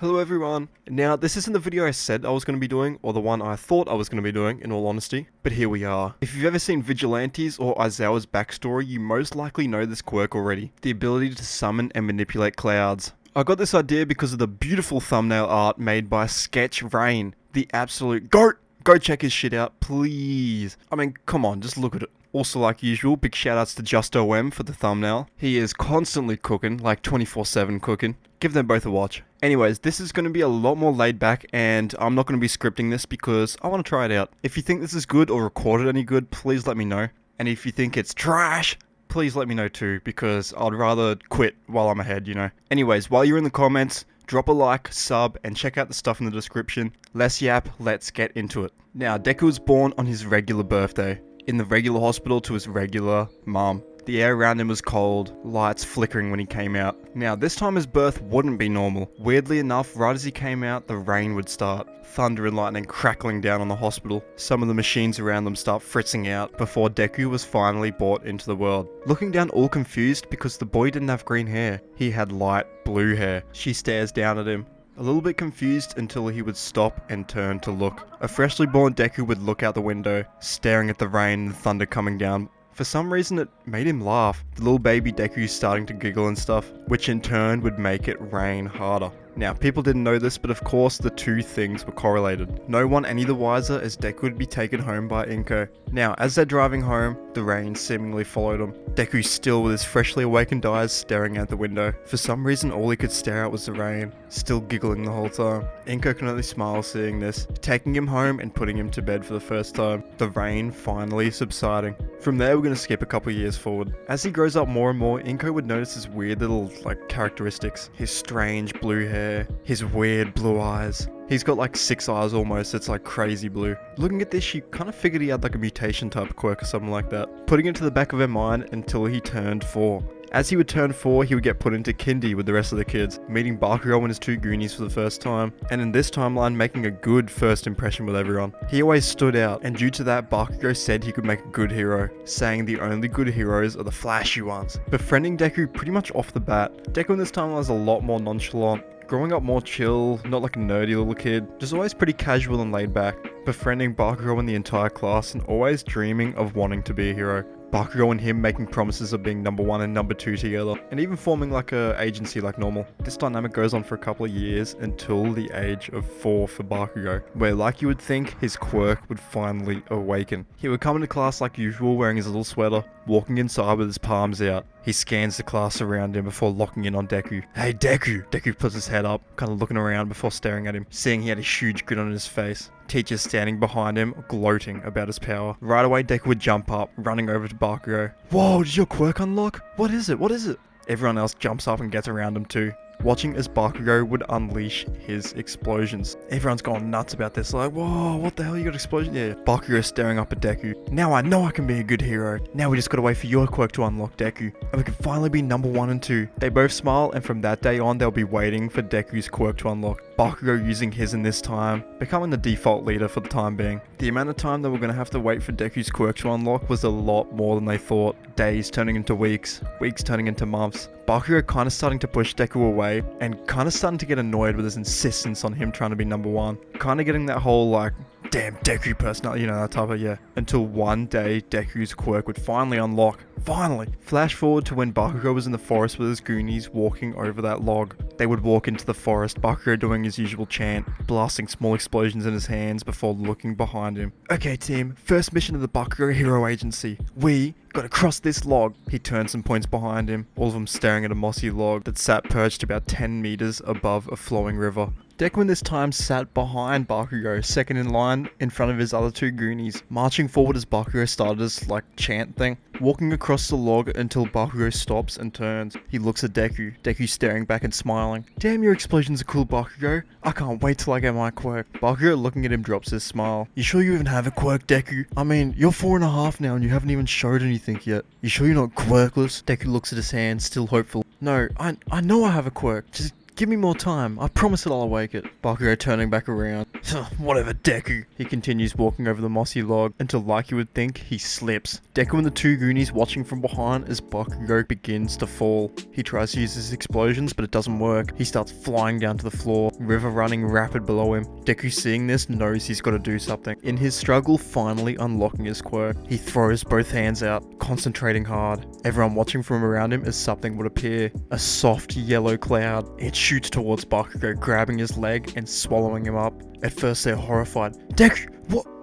Hello everyone. Now, this isn't the video I said I was going to be doing, or the one I thought I was going to be doing, in all honesty, but here we are. If you've ever seen Vigilantes or Aizawa's backstory, you most likely know this quirk already. The ability to summon and manipulate clouds. I got this idea because of the beautiful thumbnail art made by Sketch Rain, the absolute GOAT! Go check his shit out, please. I mean, come on, just look at it. Also, like usual, big shoutouts to JustOM for the thumbnail. He is constantly cooking, like 24/7 cooking. Give them both a watch. Anyways, this is going to be a lot more laid back, and I'm not going to be scripting this because I want to try it out. If you think this is good or recorded any good, please let me know. And if you think it's trash, please let me know too, because I'd rather quit while I'm ahead, you know. Anyways, while you're in the comments, drop a like, sub, and check out the stuff in the description. Less yap, let's get into it. Now, Deku was born on his regular birthday, in the regular hospital to his regular mum. The air around him was cold, lights flickering when he came out. Now, this time his birth wouldn't be normal. Weirdly enough, right as he came out, the rain would start. Thunder and lightning crackling down on the hospital. Some of the machines around them start fritzing out before Deku was finally brought into the world. Looking down all confused because the boy didn't have green hair. He had light blue hair. She stares down at him, a little bit confused until he would stop and turn to look. A freshly born Deku would look out the window, staring at the rain and thunder coming down. For some reason it made him laugh. The little baby Deku starting to giggle and stuff, which in turn would make it rain harder. Now, people didn't know this, but of course the two things were correlated. No one any the wiser as Deku would be taken home by Inko. Now, as they're driving home, the rain seemingly followed them. Deku still with his freshly awakened eyes staring out the window. For some reason all he could stare at was the rain, still giggling the whole time. Inko can only smile seeing this, taking him home and putting him to bed for the first time. The rain finally subsiding. From there we're going to skip a couple years forward. As he grows up more and more, Inko would notice his weird little characteristics. His strange blue hair, his weird blue eyes. He's got like 6 eyes almost, it's like crazy blue. Looking at this, she kind of figured he had like a mutation type quirk or something like that. Putting it to the back of her mind until he turned 4. As he would turn 4, he would get put into kindy with the rest of the kids, meeting Bakugo and his 2 Goonies for the first time, and in this timeline making a good first impression with everyone. He always stood out, and due to that, Bakugo said he could make a good hero, saying the only good heroes are the flashy ones. Befriending Deku pretty much off the bat. Deku in this timeline is a lot more nonchalant, growing up more chill, not like a nerdy little kid, just always pretty casual and laid back, befriending Bakugo and the entire class and always dreaming of wanting to be a hero. Bakugo and him making promises of being number 1 and number 2 together, and even forming like a agency like normal. This dynamic goes on for a couple of years until the age of 4 for Bakugo, where like you would think, his quirk would finally awaken. He would come into class like usual wearing his little sweater, walking inside with his palms out. He scans the class around him before locking in on Deku. Hey Deku! Deku puts his head up, kind of looking around before staring at him, seeing he had a huge grin on his face. Teacher standing behind him, gloating about his power. Right away Deku would jump up, running over to Bakugo. Whoa, did your quirk unlock? What is it? What is it? Everyone else jumps up and gets around him too, watching as Bakugo would unleash his explosions. Everyone's going nuts about this, like, whoa, what the hell, you got explosions? Yeah, Bakugo staring up at Deku. Now I know I can be a good hero. Now we just gotta wait for your quirk to unlock, Deku, and we can finally be number 1 and 2. They both smile, and from that day on, they'll be waiting for Deku's quirk to unlock. Bakugo using his in this time, becoming the default leader for the time being. The amount of time that we're gonna have to wait for Deku's quirk to unlock was a lot more than they thought. Days turning into weeks, weeks turning into months. Bakugo kind of starting to push Deku away, and kind of starting to get annoyed with his insistence on him trying to be number 1. Kind of getting that whole like, damn Deku personality, you know, that type of, yeah. Until one day, Deku's quirk would finally unlock. Finally! Flash forward to when Bakugo was in the forest with his Goonies walking over that log. They would walk into the forest, Bakugo doing his usual chant, blasting small explosions in his hands before looking behind him. Okay team, first mission of the Bakugo Hero Agency. We gotta cross this log. He turns and points behind him, all of them staring at a mossy log that sat perched about 10 meters above a flowing river. Deku in this time sat behind Bakugo, second in line in front of his other 2 Goonies, marching forward as Bakugo started his chant thing, walking across the log until Bakugo stops and turns. He looks at Deku, Deku staring back and smiling. Damn, your explosions are cool, Bakugo. I can't wait till I get my quirk. Bakugo looking at him drops his smile. You sure you even have a quirk, Deku? I mean, you're 4.5 now and you haven't even showed anything yet. You sure you're not quirkless? Deku looks at his hand, still hopeful. No, I know I have a quirk. Just Give me more time. I promise that I'll awake it. Bakugo turning back around. Whatever, Deku. He continues walking over the mossy log until, like you would think, he slips. Deku and the two Goonies watching from behind as Bakugo begins to fall. He tries to use his explosions, but it doesn't work. He starts flying down to the floor, river running rapid below him. Deku, seeing this, knows he's got to do something. In his struggle finally unlocking his quirk, he throws both hands out, concentrating hard. Everyone watching from around him as something would appear. A soft yellow cloud. It shoots towards Bakugo, grabbing his leg and swallowing him up. At first they're horrified. Deku,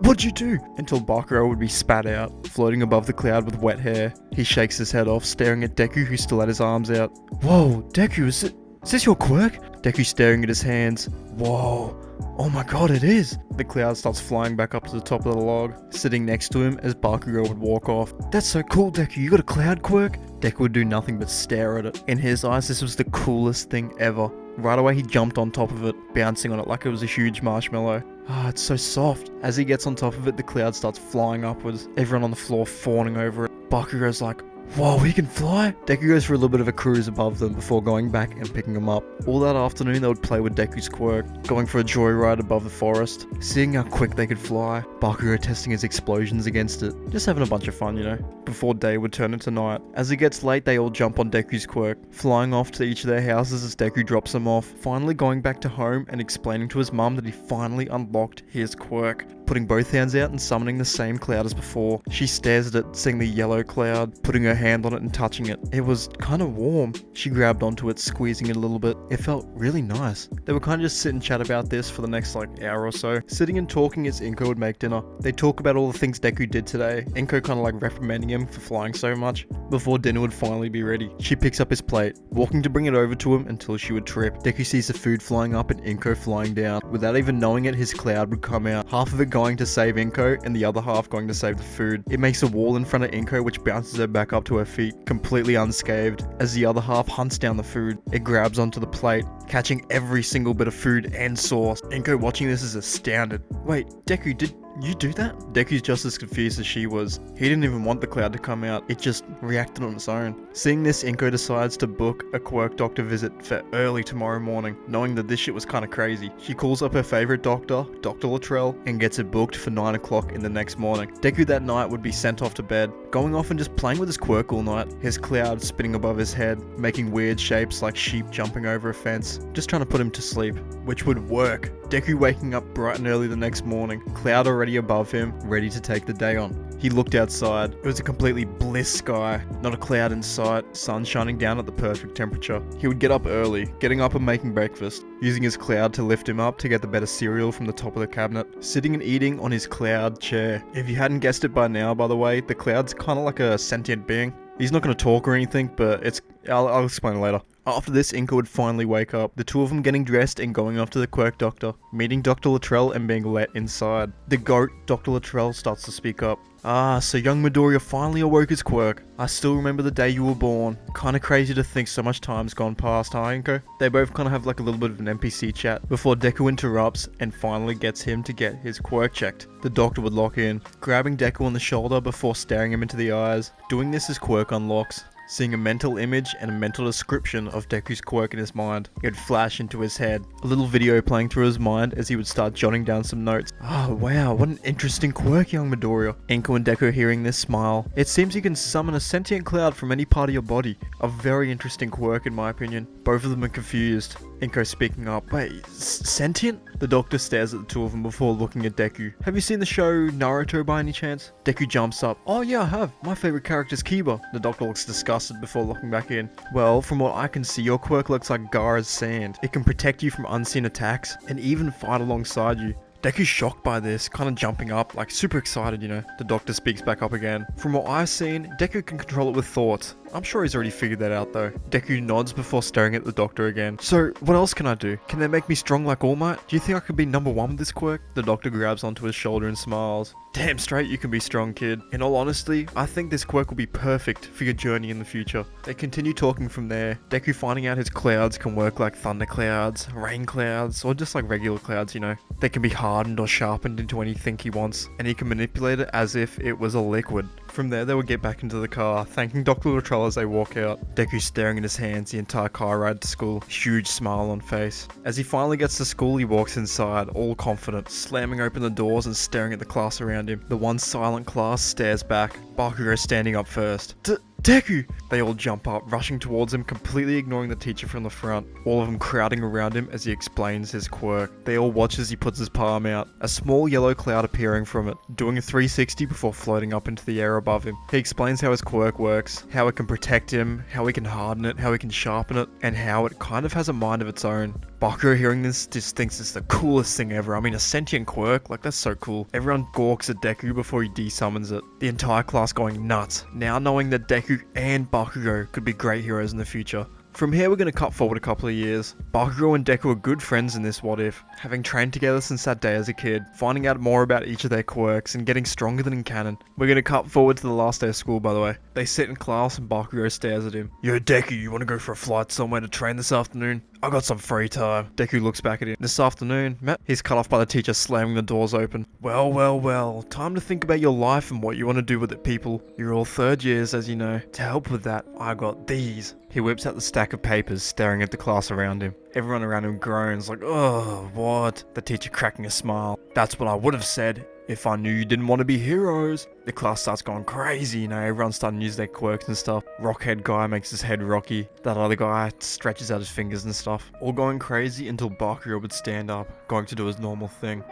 what'd you do? Until Bakugo would be spat out, floating above the cloud with wet hair. He shakes his head off, staring at Deku, who still had his arms out. Whoa, Deku, is this your quirk? Deku staring at his hands. Whoa. Oh my god, it is! The cloud starts flying back up to the top of the log, sitting next to him as Bakugo would walk off. That's so cool, Deku, you got a cloud quirk? Deku would do nothing but stare at it. In his eyes, this was the coolest thing ever. Right away, he jumped on top of it, bouncing on it like it was a huge marshmallow. Ah, it's so soft. As he gets on top of it, the cloud starts flying upwards, everyone on the floor fawning over it. Bakugo's like, whoa, he can fly? Deku goes for a little bit of a cruise above them before going back and picking him up. All that afternoon they would play with Deku's quirk, going for a joyride above the forest, seeing how quick they could fly, Bakugo testing his explosions against it, just having a bunch of fun, you know, before day would turn into night. As it gets late they all jump on Deku's quirk, flying off to each of their houses as Deku drops them off, finally going back to home and explaining to his mum that he finally unlocked his quirk. Putting both hands out and summoning the same cloud as before. She stares at it, seeing the yellow cloud, putting her hand on it and touching it. It was kind of warm. She grabbed onto it, squeezing it a little bit. It felt really nice. They would kind of just sit and chat about this for the next hour or so, sitting and talking as Inko would make dinner. They talk about all the things Deku did today, Inko kind of reprimanding him for flying so much, before dinner would finally be ready. She picks up his plate, walking to bring it over to him until she would trip. Deku sees the food flying up and Inko flying down. Without even knowing it, his cloud would come out, half of it going to save Inko and the other half going to save the food. It makes a wall in front of Inko which bounces her back up to her feet, completely unscathed. As the other half hunts down the food, it grabs onto the plate, catching every single bit of food and sauce. Inko watching this is astounded. Wait, Deku, did you do that? Deku's just as confused as she was. He didn't even want the cloud to come out, it just reacted on its own. Seeing this, Inko decides to book a quirk doctor visit for early tomorrow morning, knowing that this shit was kinda crazy. She calls up her favorite doctor, Dr. Luttrell, and gets it booked for 9 o'clock in the next morning. Deku that night would be sent off to bed, going off and just playing with his quirk all night, his cloud spinning above his head, making weird shapes like sheep jumping over a fence, just trying to put him to sleep, which would work. Deku waking up bright and early the next morning, cloud already above him, ready to take the day on. He looked outside. It was a completely bliss sky, not a cloud in sight, sun shining down at the perfect temperature. He would get up early, getting up and making breakfast, using his cloud to lift him up to get the better cereal from the top of the cabinet, sitting and eating on his cloud chair. If you hadn't guessed it by now, by the way, the cloud's kind of like a sentient being. He's not going to talk or anything, but I'll explain later. After this, Inko would finally wake up, the two of them getting dressed and going off to the quirk doctor, meeting Dr. Luttrell and being let inside. The goat, Dr. Luttrell, starts to speak up. Ah, so young Midoriya finally awoke his quirk. I still remember the day you were born. Kinda crazy to think so much time's gone past, huh, Inko? They both kinda have a little bit of an NPC chat before Deku interrupts and finally gets him to get his quirk checked. The doctor would lock in, grabbing Deku on the shoulder before staring him into the eyes. Doing this, his quirk unlocks. Seeing a mental image and a mental description of Deku's quirk in his mind, it would flash into his head. A little video playing through his mind as he would start jotting down some notes. Oh wow, what an interesting quirk, young Midoriya. Inko and Deku hearing this smile. It seems you can summon a sentient cloud from any part of your body. A very interesting quirk in my opinion. Both of them are confused. Inko speaking up. Wait, sentient? The doctor stares at the two of them before looking at Deku. Have you seen the show Naruto by any chance? Deku jumps up. Oh yeah, I have. My favorite character is Kiba. The doctor looks disgusted before looking back in. Well, from what I can see, your quirk looks like Gaara's sand. It can protect you from unseen attacks and even fight alongside you. Deku's shocked by this, kind of jumping up, super excited, you know. The doctor speaks back up again. From what I've seen, Deku can control it with thoughts. I'm sure he's already figured that out though. Deku nods before staring at the doctor again. So, what else can I do? Can they make me strong like All Might? Do you think I could be number 1 with this quirk? The doctor grabs onto his shoulder and smiles. Damn straight you can be strong, kid. In all honesty, I think this quirk will be perfect for your journey in the future. They continue talking from there, Deku finding out his clouds can work like thunder clouds, rain clouds, or just like regular clouds, you know. They can be hardened or sharpened into anything he wants, and he can manipulate it as if it was a liquid. From there, they would get back into the car, thanking Dr. Luttrell as they walk out. Deku staring at his hands the entire car ride to school, huge smile on face. As he finally gets to school, he walks inside, all confident, slamming open the doors and staring at the class around him. The one silent class stares back, Bakugo standing up first. Deku! They all jump up, rushing towards him, completely ignoring the teacher from the front, all of them crowding around him as he explains his quirk. They all watch as he puts his palm out, a small yellow cloud appearing from it, doing a 360 before floating up into the air above him. He explains how his quirk works, how it can protect him, how he can harden it, how he can sharpen it, and how it kind of has a mind of its own. Bakugo hearing this just thinks it's the coolest thing ever. I mean, a sentient quirk, like that's so cool. Everyone gawks at Deku before he desummons it. The entire class going nuts, now knowing that Deku and Bakugo could be great heroes in the future. From here, we're going to cut forward a couple of years. Bakugo and Deku are good friends in this What If, having trained together since that day as a kid, finding out more about each of their quirks and getting stronger than in canon. We're going to cut forward to the last day of school, by the way. They sit in class and Bakugo stares at him. Yo Deku, you want to go for a flight somewhere to train this afternoon? I got some free time. Deku looks back at him. This afternoon, Matt? He's cut off by the teacher slamming the doors open. Well. Time to think about your life and what you want to do with it, people. You're all third years, as you know. To help with that, I got these. He whips out the stack of papers, staring at the class around him. Everyone around him groans like, oh, what? The teacher cracking a smile. That's what I would have said if I knew you didn't want to be heroes. The class starts going crazy, everyone's starting to use their quirks and stuff. Rockhead guy makes his head rocky. That other guy stretches out his fingers and stuff. All going crazy until Bakugo would stand up, going to do his normal thing.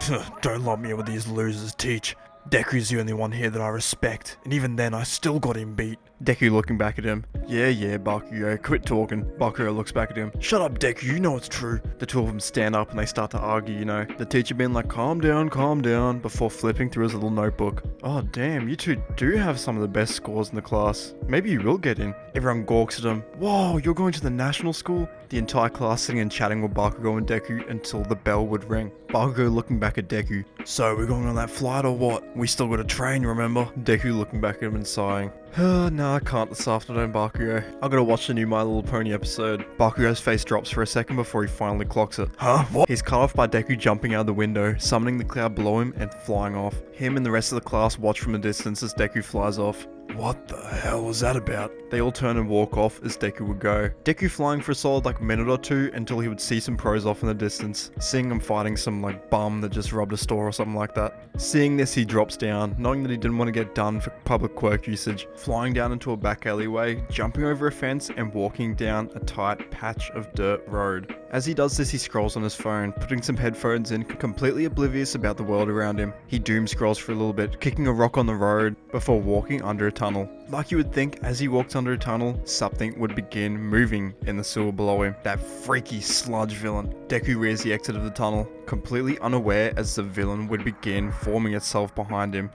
Don't lump me in with these losers, teach. Deku's the only one here that I respect, and even then I still got him beat. Deku looking back at him. Yeah, Bakugo, quit talking. Bakugo looks back at him. Shut up, Deku, you know it's true. The two of them stand up and they start to argue, The teacher being like, calm down, before flipping through his little notebook. Oh damn, you two do have some of the best scores in the class. Maybe you will get in. Everyone gawks at him. Whoa, you're going to the national school? The entire class sitting and chatting with Bakugo and Deku until the bell would ring. Bakugo looking back at Deku. So, we're going on that flight or what? We still gotta train, remember? Deku looking back at him and sighing. No, I can't this afternoon, Bakugo. I gotta watch the new My Little Pony episode. Bakugo's face drops for a second before he finally clocks it. Huh? What? He's cut off by Deku jumping out the window, summoning the cloud below him and flying off. Him and the rest of the class watch from a distance as Deku flies off. What the hell was that about? They all turn and walk off as Deku would go. Deku flying for a solid minute or two until he would see some pros off in the distance, seeing him fighting some bum that just robbed a store or something like that. Seeing this, he drops down, knowing that he didn't want to get done for public quirk usage, flying down into a back alleyway, jumping over a fence and walking down a tight patch of dirt road. As he does this, he scrolls on his phone, putting some headphones in, completely oblivious about the world around him. He doom scrolls for a little bit, kicking a rock on the road before walking under a tunnel. Like you would think, as he walked under a tunnel, something would begin moving in the sewer below him. That freaky sludge villain. Deku rears the exit of the tunnel, completely unaware as the villain would begin forming itself behind him.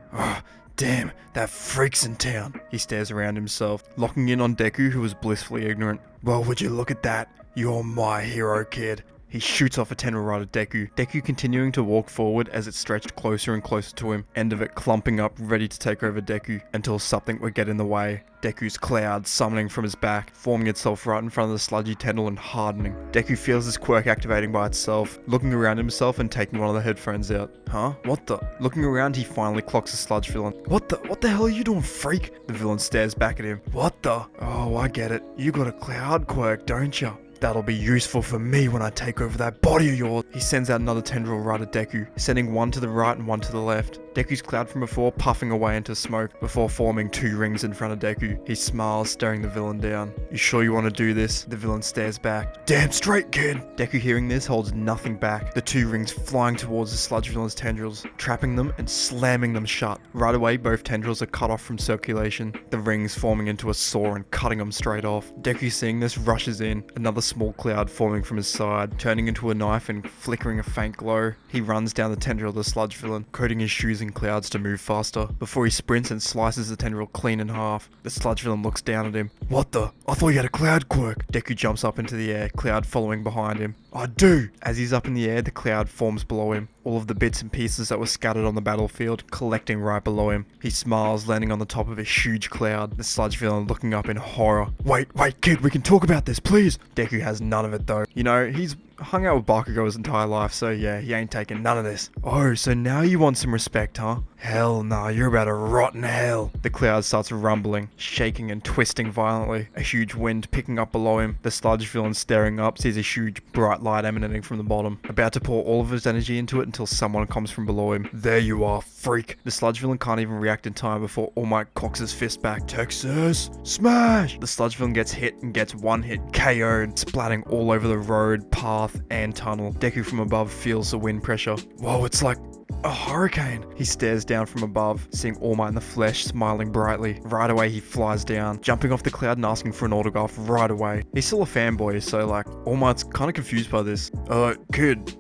Damn, that freak's in town. He stares around himself, locking in on Deku, who was blissfully ignorant. Well, would you look at that? You're my hero, kid. He shoots off a tendril right at Deku. Deku continuing to walk forward as it stretched closer and closer to him, end of it clumping up ready to take over Deku until something would get in the way. Deku's cloud summoning from his back, forming itself right in front of the sludgy tendril and hardening. Deku feels his quirk activating by itself, looking around himself and taking one of the headphones out. Huh? What the? Looking around, he finally clocks the sludge villain. What the hell are you doing, freak? The villain stares back at him. What the? Oh, I get it. You got a cloud quirk, don't you? That'll be useful for me when I take over that body of yours. He sends out another tendril right at Deku, sending one to the right and one to the left. Deku's cloud from before puffing away into smoke before forming two rings in front of Deku. He smiles, staring the villain down. You sure you want to do this? The villain stares back. Damn straight, kid! Deku hearing this holds nothing back. The two rings flying towards the sludge villain's tendrils, trapping them and slamming them shut. Right away, both tendrils are cut off from circulation, the rings forming into a saw and cutting them straight off. Deku seeing this rushes in, another small cloud forming from his side, turning into a knife and flickering a faint glow. He runs down the tendril of the sludge villain, coating his shoes in clouds to move faster, before he sprints and slices the tendril clean in half. The sludge villain looks down at him. What the? I thought you had a cloud quirk. Deku jumps up into the air, cloud following behind him. I do! As he's up in the air, the cloud forms below him, all of the bits and pieces that were scattered on the battlefield collecting right below him. He smiles, landing on the top of a huge cloud, the sludge villain looking up in horror. Wait, kid, we can talk about this, please! Deku has none of it though. He's hung out with Bakugo his entire life, so yeah, he ain't taking none of this. Oh, so now you want some respect, huh? Hell nah, you're about to rot in hell. The cloud starts rumbling, shaking and twisting violently. A huge wind picking up below him. The sludge villain staring up sees a huge bright light emanating from the bottom, about to pour all of his energy into it until someone comes from below him. There you are, freak. The sludge villain can't even react in time before All Might cocks his fist back. Texas, smash! The sludge villain gets hit and gets one hit KO'd, splatting all over the road, path, and tunnel. Deku from above feels the wind pressure. Whoa, it's like a hurricane. He stares down from above, seeing All Might in the flesh smiling brightly. Right away he flies down, jumping off the cloud and asking for an autograph right away. He's still a fanboy, so like, All Might's kind of confused by this. Kid,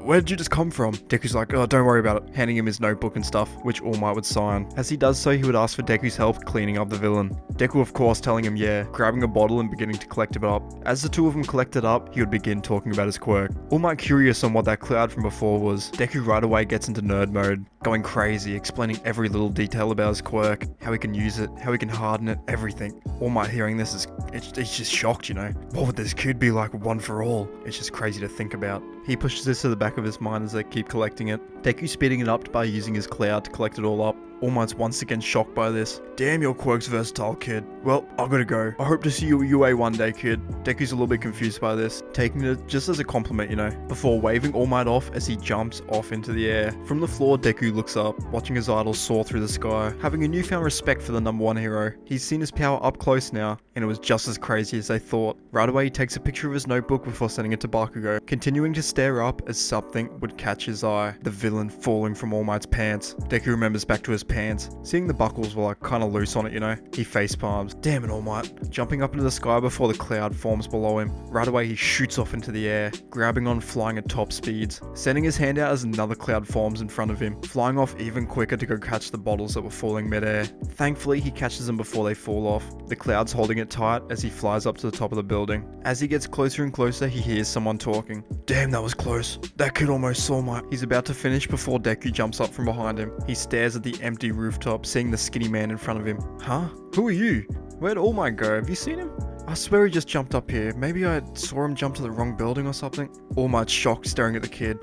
where did you just come from? Deku's like, oh, don't worry about it, handing him his notebook and stuff, which All Might would sign. As he does so, he would ask for Deku's help cleaning up the villain. Deku of course telling him yeah, grabbing a bottle and beginning to collect it up. As the two of them collected up, he would begin talking about his quirk. All Might curious on what that cloud from before was. Deku right away gets into nerd mode, going crazy, explaining every little detail about his quirk, how he can use it, how he can harden it, everything. All Might hearing this it's just shocked, you know. What would this kid be like one for all? It's just crazy to think about. He pushes this to the back of his mind as they keep collecting it. Deku speeding it up by using his cloud to collect it all up. All Might's once again shocked by this. Damn, your quirk's versatile, kid. Well, I gotta go. I hope to see you at UA one day, kid. Deku's a little bit confused by this, taking it just as a compliment, you know, before waving All Might off as he jumps off into the air. From the floor, Deku looks up, watching his idol soar through the sky, having a newfound respect for the #1 hero. He's seen his power up close now, and it was just as crazy as they thought. Right away, he takes a picture of his notebook before sending it to Bakugo, continuing to stare up as something would catch his eye. The villain falling from All Might's pants. Deku remembers back to his pants, seeing the buckles were like kinda loose on it, you know. He face palms. Damn it, All Might. Jumping up into the sky before the cloud forms below him. Right away he shoots off into the air, grabbing on, flying at top speeds, sending his hand out as another cloud forms in front of him, flying off even quicker to go catch the bottles that were falling midair. Thankfully he catches them before they fall off. The cloud's holding it tight as he flies up to the top of the building. As he gets closer and closer, he hears someone talking. Damn, that was close. That kid almost saw my... He's about to finish before Deku jumps up from behind him. He stares at the empty rooftop, seeing the skinny man in front of him. Huh? Who are you? Where'd All Might go? Have you seen him? I swear he just jumped up here. Maybe I saw him jump to the wrong building or something. All Might's shocked, staring at the kid.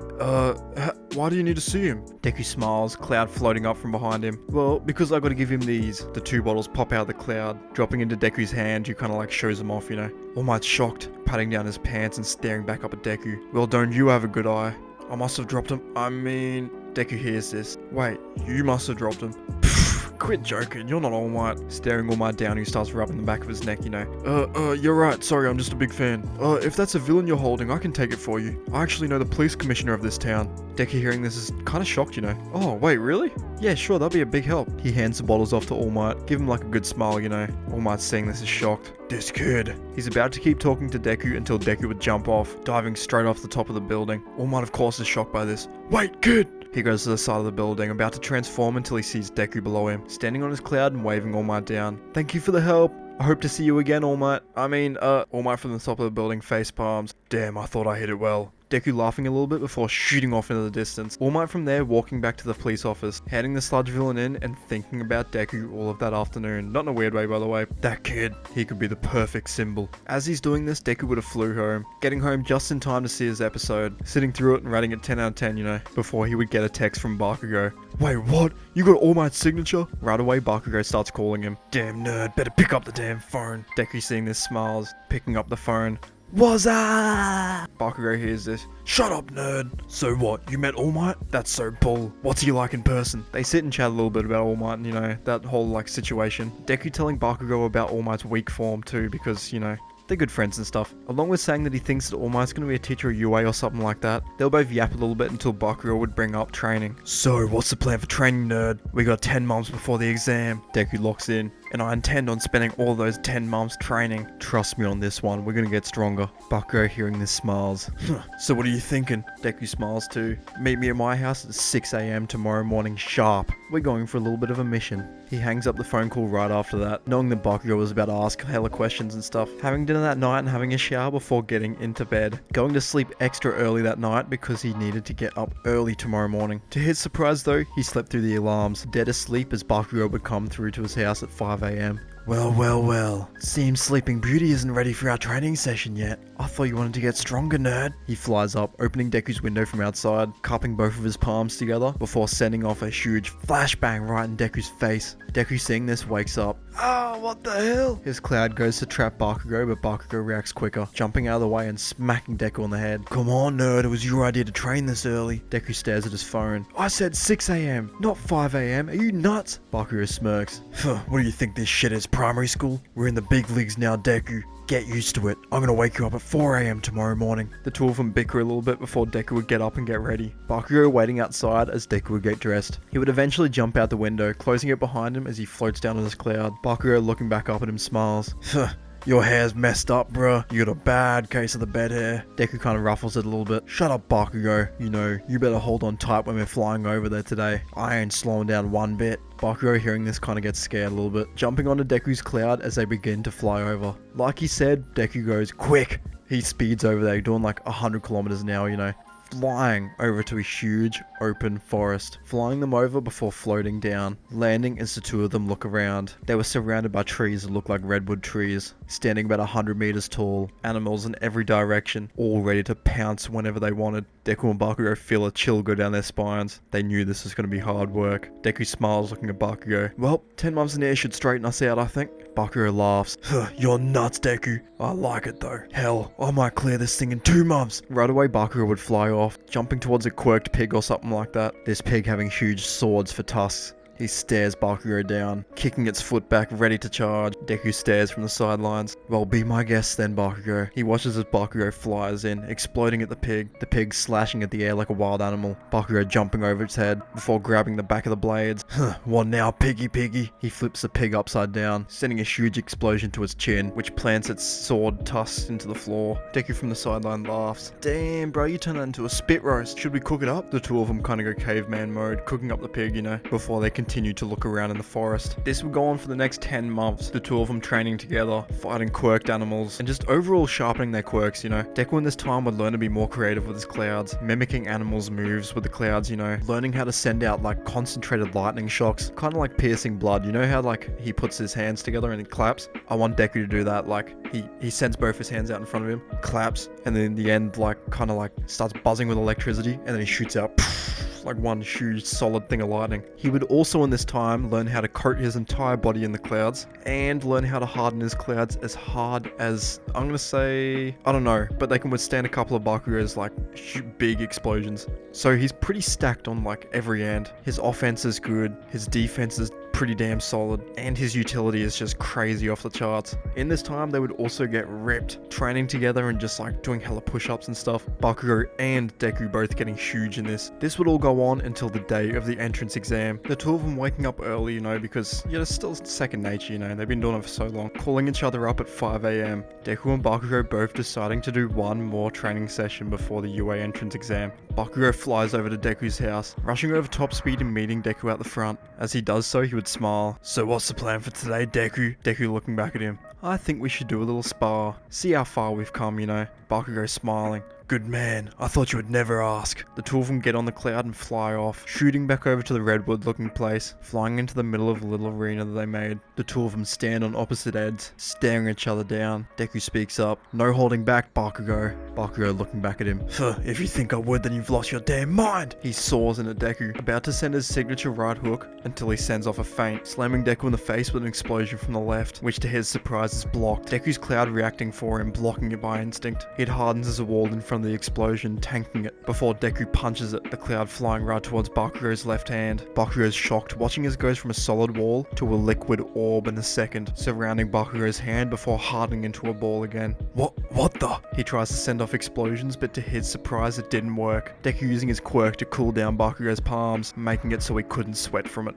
Why do you need to see him? Deku smiles, cloud floating up from behind him. Well, because I gotta give him these. The two bottles pop out of the cloud, dropping into Deku's hand, who kinda like shows them off, you know. All Might's shocked, patting down his pants and staring back up at Deku. Well, don't you have a good eye? I must have dropped him. I mean... Deku hears this. Wait, you must have dropped him. Quit joking, you're not All Might. Staring All Might down, he starts rubbing the back of his neck, you know. You're right, sorry, I'm just a big fan. If that's a villain you're holding, I can take it for you. I actually know the police commissioner of this town. Deku hearing this is kinda shocked, you know. Oh, wait, really? Yeah, sure, that'll be a big help. He hands the bottles off to All Might, give him like a good smile, you know. All Might seeing this is shocked. This kid. He's about to keep talking to Deku until Deku would jump off, diving straight off the top of the building. All Might of course is shocked by this. Wait, kid! He goes to the side of the building, about to transform until he sees Deku below him, standing on his cloud and waving All Might down. Thank you for the help. I hope to see you again, All Might. All Might from the top of the building face palms. Damn, I thought I hit it well. Deku laughing a little bit before shooting off into the distance. All Might from there walking back to the police office, handing the sludge villain in and thinking about Deku all of that afternoon. Not in a weird way, by the way. That kid, he could be the perfect symbol. As he's doing this, Deku would have flew home, getting home just in time to see his episode, sitting through it and rating it 10 out of 10, you know, before he would get a text from Bakugo. Wait, what? You got All Might's signature? Right away, Bakugo starts calling him. Damn nerd, better pick up the damn phone. Deku seeing this smiles, picking up the phone. What's up? Bakugo hears this. Shut up, nerd. So what, you met All Might? That's so bull. What's he like in person? They sit and chat a little bit about All Might and, you know, that whole, like, situation. Deku telling Bakugo about All Might's weak form, too, because, you know, they're good friends and stuff. Along with saying that he thinks that All Might's going to be a teacher at UA or something like that, they'll both yap a little bit until Bakugo would bring up training. So, what's the plan for training, nerd? We got 10 months before the exam. Deku locks in. And I intend on spending all those 10 months training. Trust me on this one, we're gonna get stronger. Bakugo hearing this smiles. So what are you thinking? Deku smiles too. Meet me at my house at 6 AM tomorrow morning sharp. We're going for a little bit of a mission. He hangs up the phone call right after that, knowing that Bakugo was about to ask hella questions and stuff. Having dinner that night and having a shower before getting into bed. Going to sleep extra early that night because he needed to get up early tomorrow morning. To his surprise though, he slept through the alarms, dead asleep as Bakugo would come through to his house at 5 AM. Well, well, well. Seems Sleeping Beauty isn't ready for our training session yet. I thought you wanted to get stronger, nerd. He flies up, opening Deku's window from outside, cupping both of his palms together before sending off a huge flashbang right in Deku's face. Deku, seeing this, wakes up. Oh, what the hell? His cloud goes to trap Bakugo, but Bakugo reacts quicker, jumping out of the way and smacking Deku on the head. Come on, nerd, it was your idea to train this early. Deku stares at his phone. I said 6 AM, not 5 AM. Are you nuts? Bakugo smirks. What do you think this shit is, primary school? We're in the big leagues now, Deku. Get used to it. I'm gonna wake you up at 4 AM tomorrow morning. The two of them bicker a little bit before Deku would get up and get ready. Bakugo waiting outside as Deku would get dressed. He would eventually jump out the window, closing it behind him as he floats down on his cloud. Bakugo, looking back up at him, smiles. Your hair's messed up, bruh. You got a bad case of the bed hair. Deku kind of ruffles it a little bit. Shut up, Bakugo. You know, you better hold on tight when we're flying over there today. I ain't slowing down one bit. Bakugo, hearing this, kind of gets scared a little bit, jumping onto Deku's cloud as they begin to fly over. Like he said, Deku goes, quick! He speeds over there, doing like 100 kilometers an hour, you know, flying over to a huge open forest, flying them over before floating down, landing as the two of them look around. They were surrounded by trees that looked like redwood trees, standing about 100 meters tall, animals in every direction, all ready to pounce whenever they wanted. Deku and Bakugo feel a chill go down their spines. They knew this was going to be hard work. Deku smiles, looking at Bakugo. Well, 10 months in the air should straighten us out, I think. Bakugo laughs. You're nuts, Deku. I like it though. Hell, I might clear this thing in 2 months. Right away, Bakugo would fly off, jumping towards a quirked pig or something like that. This pig having huge swords for tusks. He stares Bakugo down, kicking its foot back, ready to charge. Deku stares from the sidelines. Well, be my guest then, Bakugo. He watches as Bakugo flies in, exploding at the pig slashing at the air like a wild animal. Bakugo jumping over its head, before grabbing the back of the blades. What now, piggy? He flips the pig upside down, sending a huge explosion to its chin, which plants its sword tusks into the floor. Deku from the sideline laughs. Damn, bro, you turned that into a spit roast. Should we cook it up? The two of them kind of go caveman mode, cooking up the pig, you know, before they continue to look around in the forest. This would go on for the next 10 months, the two of them training together, fighting quirked animals, and just overall sharpening their quirks, you know. Deku in this time would learn to be more creative with his clouds, mimicking animals' moves with the clouds, you know, learning how to send out like concentrated lightning shocks, kind of like piercing blood. You know how like he puts his hands together and it claps? I want Deku to do that. Like he sends both his hands out in front of him, claps, and then in the end like kind of like starts buzzing with electricity, and then he shoots out like one huge solid thing of lightning. He would also in this time learn how to coat his entire body in the clouds and learn how to harden his clouds as hard as, I'm gonna say, I don't know, but they can withstand a couple of Bakugo's like big explosions. So he's pretty stacked on like every end. His offense is good, his defense is pretty damn solid, and his utility is just crazy off the charts. In this time, they would also get ripped, training together and just like doing hella push-ups and stuff. Bakugo and Deku both getting huge in this. This would all go on until the day of the entrance exam. The two of them waking up early, you know, because yeah, it's still second nature, you know, they've been doing it for so long. Calling each other up at 5 AM. Deku and Bakugo both deciding to do one more training session before the UA entrance exam. Bakugo flies over to Deku's house, rushing over top speed and meeting Deku out the front. As he does so, he would smile. So what's the plan for today, Deku? Deku looking back at him. I think we should do a little spar. See how far we've come, you know. Bakugo smiling. Good man, I thought you would never ask. The two of them get on the cloud and fly off, shooting back over to the redwood looking place, flying into the middle of a little arena that they made. The two of them stand on opposite ends, staring each other down. Deku speaks up. No holding back, Bakugo. Bakugo looking back at him. If you think I would, then you've lost your damn mind. He soars into Deku, about to send his signature right hook until he sends off a feint, slamming Deku in the face with an explosion from the left, which to his surprise is blocked. Deku's cloud reacting for him, blocking it by instinct. It hardens as a wall in front of the explosion, tanking it, before Deku punches it, the cloud flying right towards Bakugo's left hand. Bakugo's shocked, watching as it goes from a solid wall to a liquid orb in a second, surrounding Bakugo's hand before hardening into a ball again. What the? He tries to send off explosions, but to his surprise it didn't work. Deku using his quirk to cool down Bakugo's palms, making it so he couldn't sweat from it.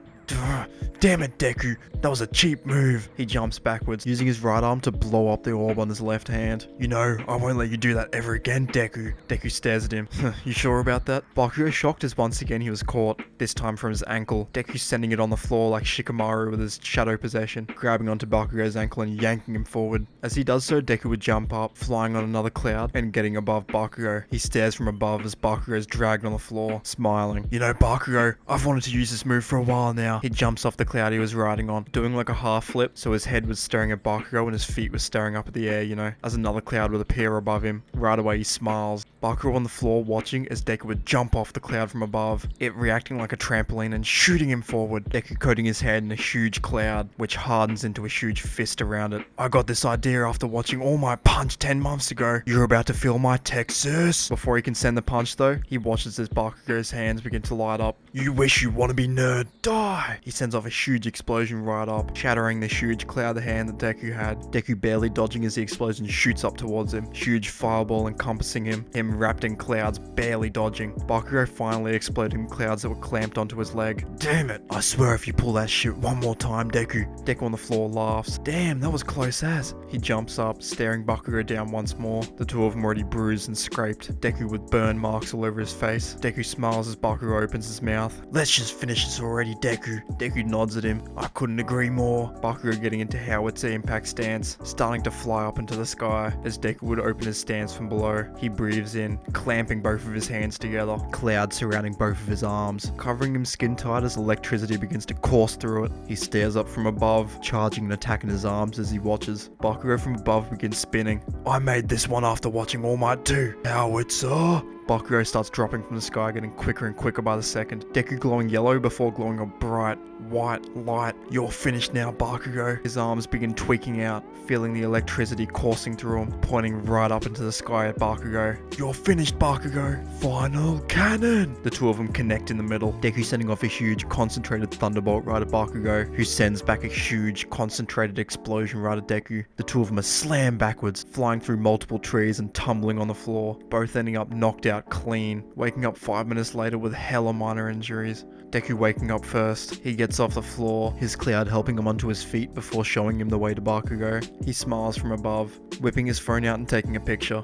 Damn it, Deku. That was a cheap move. He jumps backwards, using his right arm to blow up the orb on his left hand. You know, I won't let you do that ever again, Deku. Deku stares at him. You sure about that? Bakugo shocked as once again he was caught, this time from his ankle. Deku sending it on the floor like Shikamaru with his shadow possession, grabbing onto Bakugo's ankle and yanking him forward. As he does so, Deku would jump up, flying on another cloud and getting above Bakugo. He stares from above as Bakugo is dragged on the floor, smiling. You know, Bakugo, I've wanted to use this move for a while now. He jumps off the cloud he was riding on, doing like a half flip, so his head was staring at Bakugo and his feet were staring up at the air, you know, as another cloud would appear above him. Right away he smiles. Bakugo on the floor watching as Deku would jump off the cloud from above, it reacting like a trampoline and shooting him forward. Deku coating his head in a huge cloud, which hardens into a huge fist around it. I got this idea after watching All Might punch 10 months ago. You're about to feel my Texas. Before he can send the punch though, he watches as Bakugo's hands begin to light up. You wish you want to be nerd. Die! He sends off a huge explosion right up, shattering the huge cloud of hand that Deku had. Deku barely dodging as the explosion shoots up towards him. Huge fireball encompassing him wrapped in clouds, barely dodging. Bakugo finally exploded in clouds that were clamped onto his leg. Damn it! I swear if you pull that shit one more time, Deku. Deku on the floor laughs. Damn, that was close as. He jumps up, staring Bakugo down once more. The two of them already bruised and scraped. Deku with burn marks all over his face. Deku smiles as Bakugo opens his mouth. Let's just finish this already, Deku. Deku nods at him. I couldn't agree more. Bakugo getting into howitzer impact stance, starting to fly up into the sky as Deku would open his stance from below. He breathes in, clamping both of his hands together. Clouds surrounding both of his arms, covering him skin tight as electricity begins to course through it. He stares up from above, charging an attack in his arms as he watches. Bakugo from above begins spinning. I made this one after watching All Might 2. Howitzer! Bakugo starts dropping from the sky, getting quicker and quicker by the second. Deku glowing yellow before glowing a bright white light. You're finished now, Bakugo. His arms begin tweaking out, feeling the electricity coursing through him, pointing right up into the sky at Bakugo. You're finished, Bakugo. Final cannon! The two of them connect in the middle. Deku sending off a huge concentrated thunderbolt right at Bakugo, who sends back a huge concentrated explosion right at Deku. The two of them are slammed backwards, flying through multiple trees and tumbling on the floor, both ending up knocked out clean, waking up 5 minutes later with hella minor injuries. Deku waking up first. He gets off the floor, his cloud helping him onto his feet before showing him the way to Bakugo. He smiles from above, whipping his phone out and taking a picture.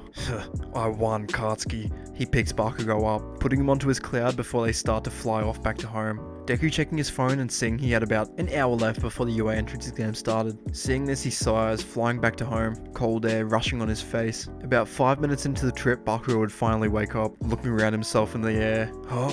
I won, Katsuki. He picks Bakugo up, putting him onto his cloud before they start to fly off back to home. Deku checking his phone and seeing he had about an hour left before the UA entrance exam started. Seeing this, he sighs, flying back to home, cold air rushing on his face. About 5 minutes into the trip, Bakugo would finally wake up, looking around himself in the air. Huh?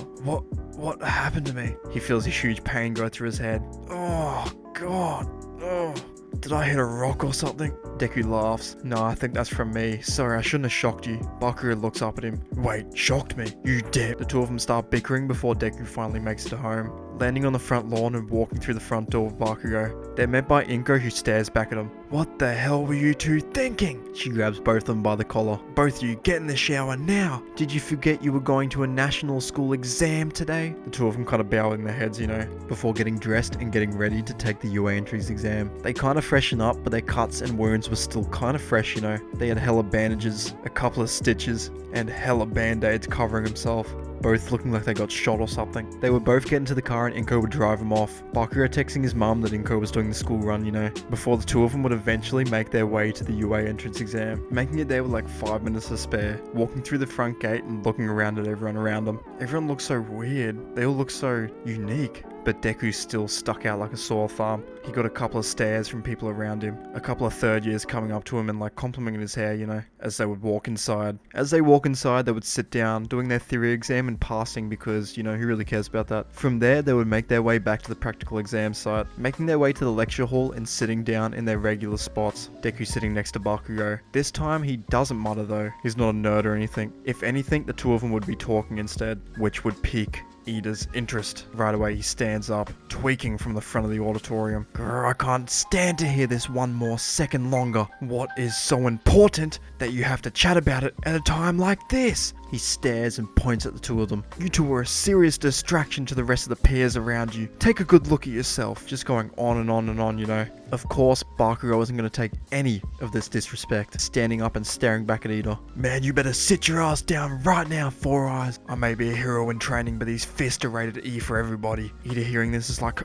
What happened to me? He feels a huge pain go through his head. Oh, God. Oh. Did I hit a rock or something? Deku laughs. No, I think that's from me. Sorry, I shouldn't have shocked you. Bakugo looks up at him. Wait, shocked me? You dip. The two of them start bickering before Deku finally makes it to home, landing on the front lawn and walking through the front door with Bakugo. They're met by Inko, who stares back at him. What the hell were you two thinking? She grabs both of them by the collar. Both of you, get in the shower now. Did you forget you were going to a national school exam today? The two of them kind of bowing their heads, you know, before getting dressed and getting ready to take the UA entrance exam. They kind of freshen up, but their cuts and wounds were still kind of fresh, you know. They had hella bandages, a couple of stitches, and hella band-aids covering himself, both looking like they got shot or something. They would both get into the car and Inko would drive him off. Bakugo texting his mum that Inko was doing the school run, you know, before the two of them would eventually make their way to the UA entrance exam, making it there with like 5 minutes to spare, walking through the front gate and looking around at everyone around them. Everyone looks so weird. They all look so unique. But Deku's still stuck out like a sore thumb. He got a couple of stares from people around him. A couple of third years coming up to him and like complimenting his hair, you know, as they would walk inside. As they walk inside, they would sit down, doing their theory exam and passing because, you know, who really cares about that? From there, they would make their way back to the practical exam site, making their way to the lecture hall and sitting down in their regular spots. Deku sitting next to Bakugo. This time, he doesn't mutter though. He's not a nerd or anything. If anything, the two of them would be talking instead, which would pique Ida's interest. Right away, he stands up, tweaking from the front of the auditorium. Grr, I can't stand to hear this one more second longer. What is so important that you have to chat about it at a time like this? He stares and points at the two of them. You two are a serious distraction to the rest of the peers around you. Take a good look at yourself. Just going on and on and on, you know. Of course, Bakugo isn't going to take any of this disrespect, standing up and staring back at Ida. Man, you better sit your ass down right now, Four Eyes. I may be a hero in training, but these fists are rated E for everybody. Ida hearing this is like,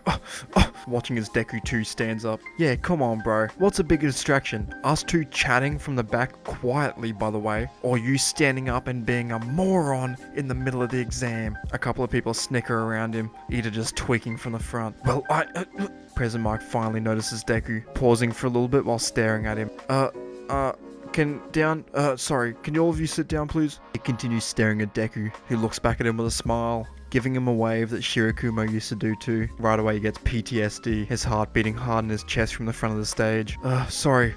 watching as Deku 2 stands up. Yeah, come on, bro. What's a bigger distraction? Us two chatting from the back quietly, by the way, or you standing up and being a moron in the middle of the exam? A couple of people snicker around him, Ida just tweaking from the front. Well, President Mike finally notices Deku, pausing for a little bit while staring at him. Sorry, can all of you sit down, please? He continues staring at Deku, who looks back at him with a smile. giving him a wave that Shirakumo used to do too. Right away he gets PTSD, his heart beating hard in his chest from the front of the stage. Sorry.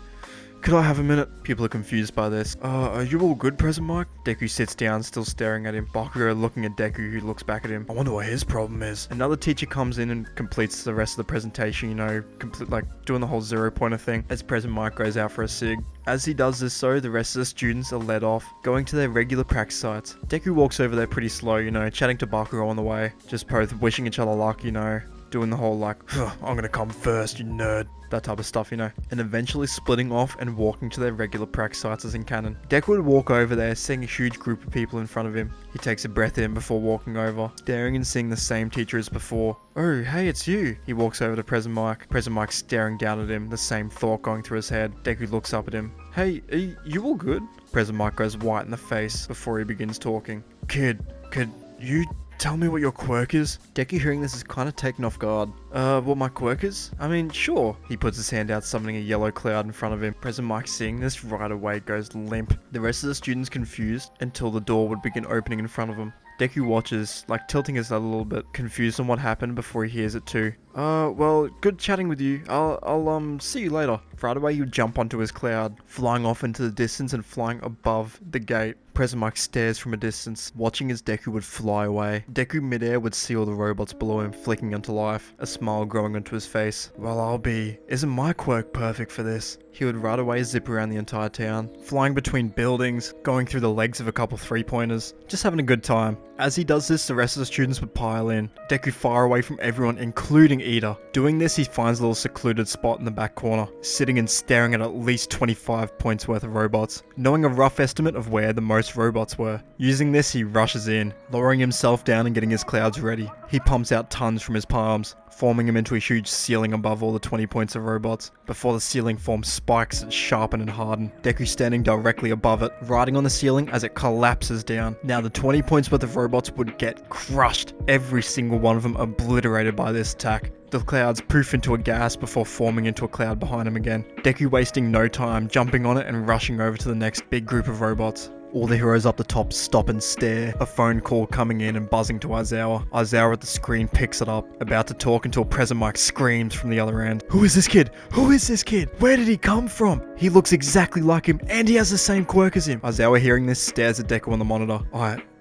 Could I have a minute? People are confused by this. Are you all good, President Mike? Deku sits down, still staring at him. Bakugou looking at Deku, who looks back at him. I wonder what his problem is. Another teacher comes in and completes the rest of the presentation, you know, like doing the whole 0-pointer thing, as President Mike goes out for a cig. As he does this though, the rest of the students are led off, going to their regular practice sites. Deku walks over there pretty slow, you know, chatting to Bakugou on the way. Just both wishing each other luck, you know. Doing the whole like, I'm gonna come first, you nerd. That type of stuff, you know. And eventually splitting off and walking to their regular practice sites as in canon. Deku would walk over there, seeing a huge group of people in front of him. He takes a breath in before walking over, staring and seeing the same teacher as before. Oh, hey, it's you. He walks over to President Mike. President Mike staring down at him, the same thought going through his head. Deku looks up at him. Hey, are you all good? President Mike goes white in the face before he begins talking. Kid, could you tell me what your quirk is? Deku hearing this is kind of taken off guard. What my quirk is? I mean, sure. He puts his hand out, summoning a yellow cloud in front of him. President Mike seeing this right away goes limp. The rest of the students confused until the door would begin opening in front of him. Deku watches, like tilting his head a little bit, confused on what happened before he hears it too. Well, good chatting with you. I'll see you later. Right away, you jump onto his cloud, flying off into the distance and flying above the gate. President Mike stares from a distance, watching as Deku would fly away. Deku midair would see all the robots below him flicking into life, a smile growing onto his face. Well, isn't my quirk perfect for this? He would right away zip around the entire town, flying between buildings, going through the legs of a couple 3-pointers, just having a good time. As he does this, the rest of the students would pile in, Deku far away from everyone, including Ida. Doing this, he finds a little secluded spot in the back corner, sitting and staring at least 25 points worth of robots, knowing a rough estimate of where the most robots were. Using this, he rushes in, lowering himself down and getting his clouds ready. He pumps out tons from his palms, forming him into a huge ceiling above all the 20 points of robots. Before the ceiling forms spikes that sharpen and harden, Deku standing directly above it, riding on the ceiling as it collapses down. Now the 20 points worth of robots would get crushed, every single one of them obliterated by this attack. The clouds poof into a gas before forming into a cloud behind him again. Deku wasting no time, jumping on it and rushing over to the next big group of robots. All the heroes up the top stop and stare, a phone call coming in and buzzing to Aizawa. Aizawa at the screen picks it up, about to talk until President Mike screams from the other end. Who is this kid? Who is this kid? Where did he come from? He looks exactly like him and he has the same quirk as him. Aizawa hearing this stares at Deku on the monitor.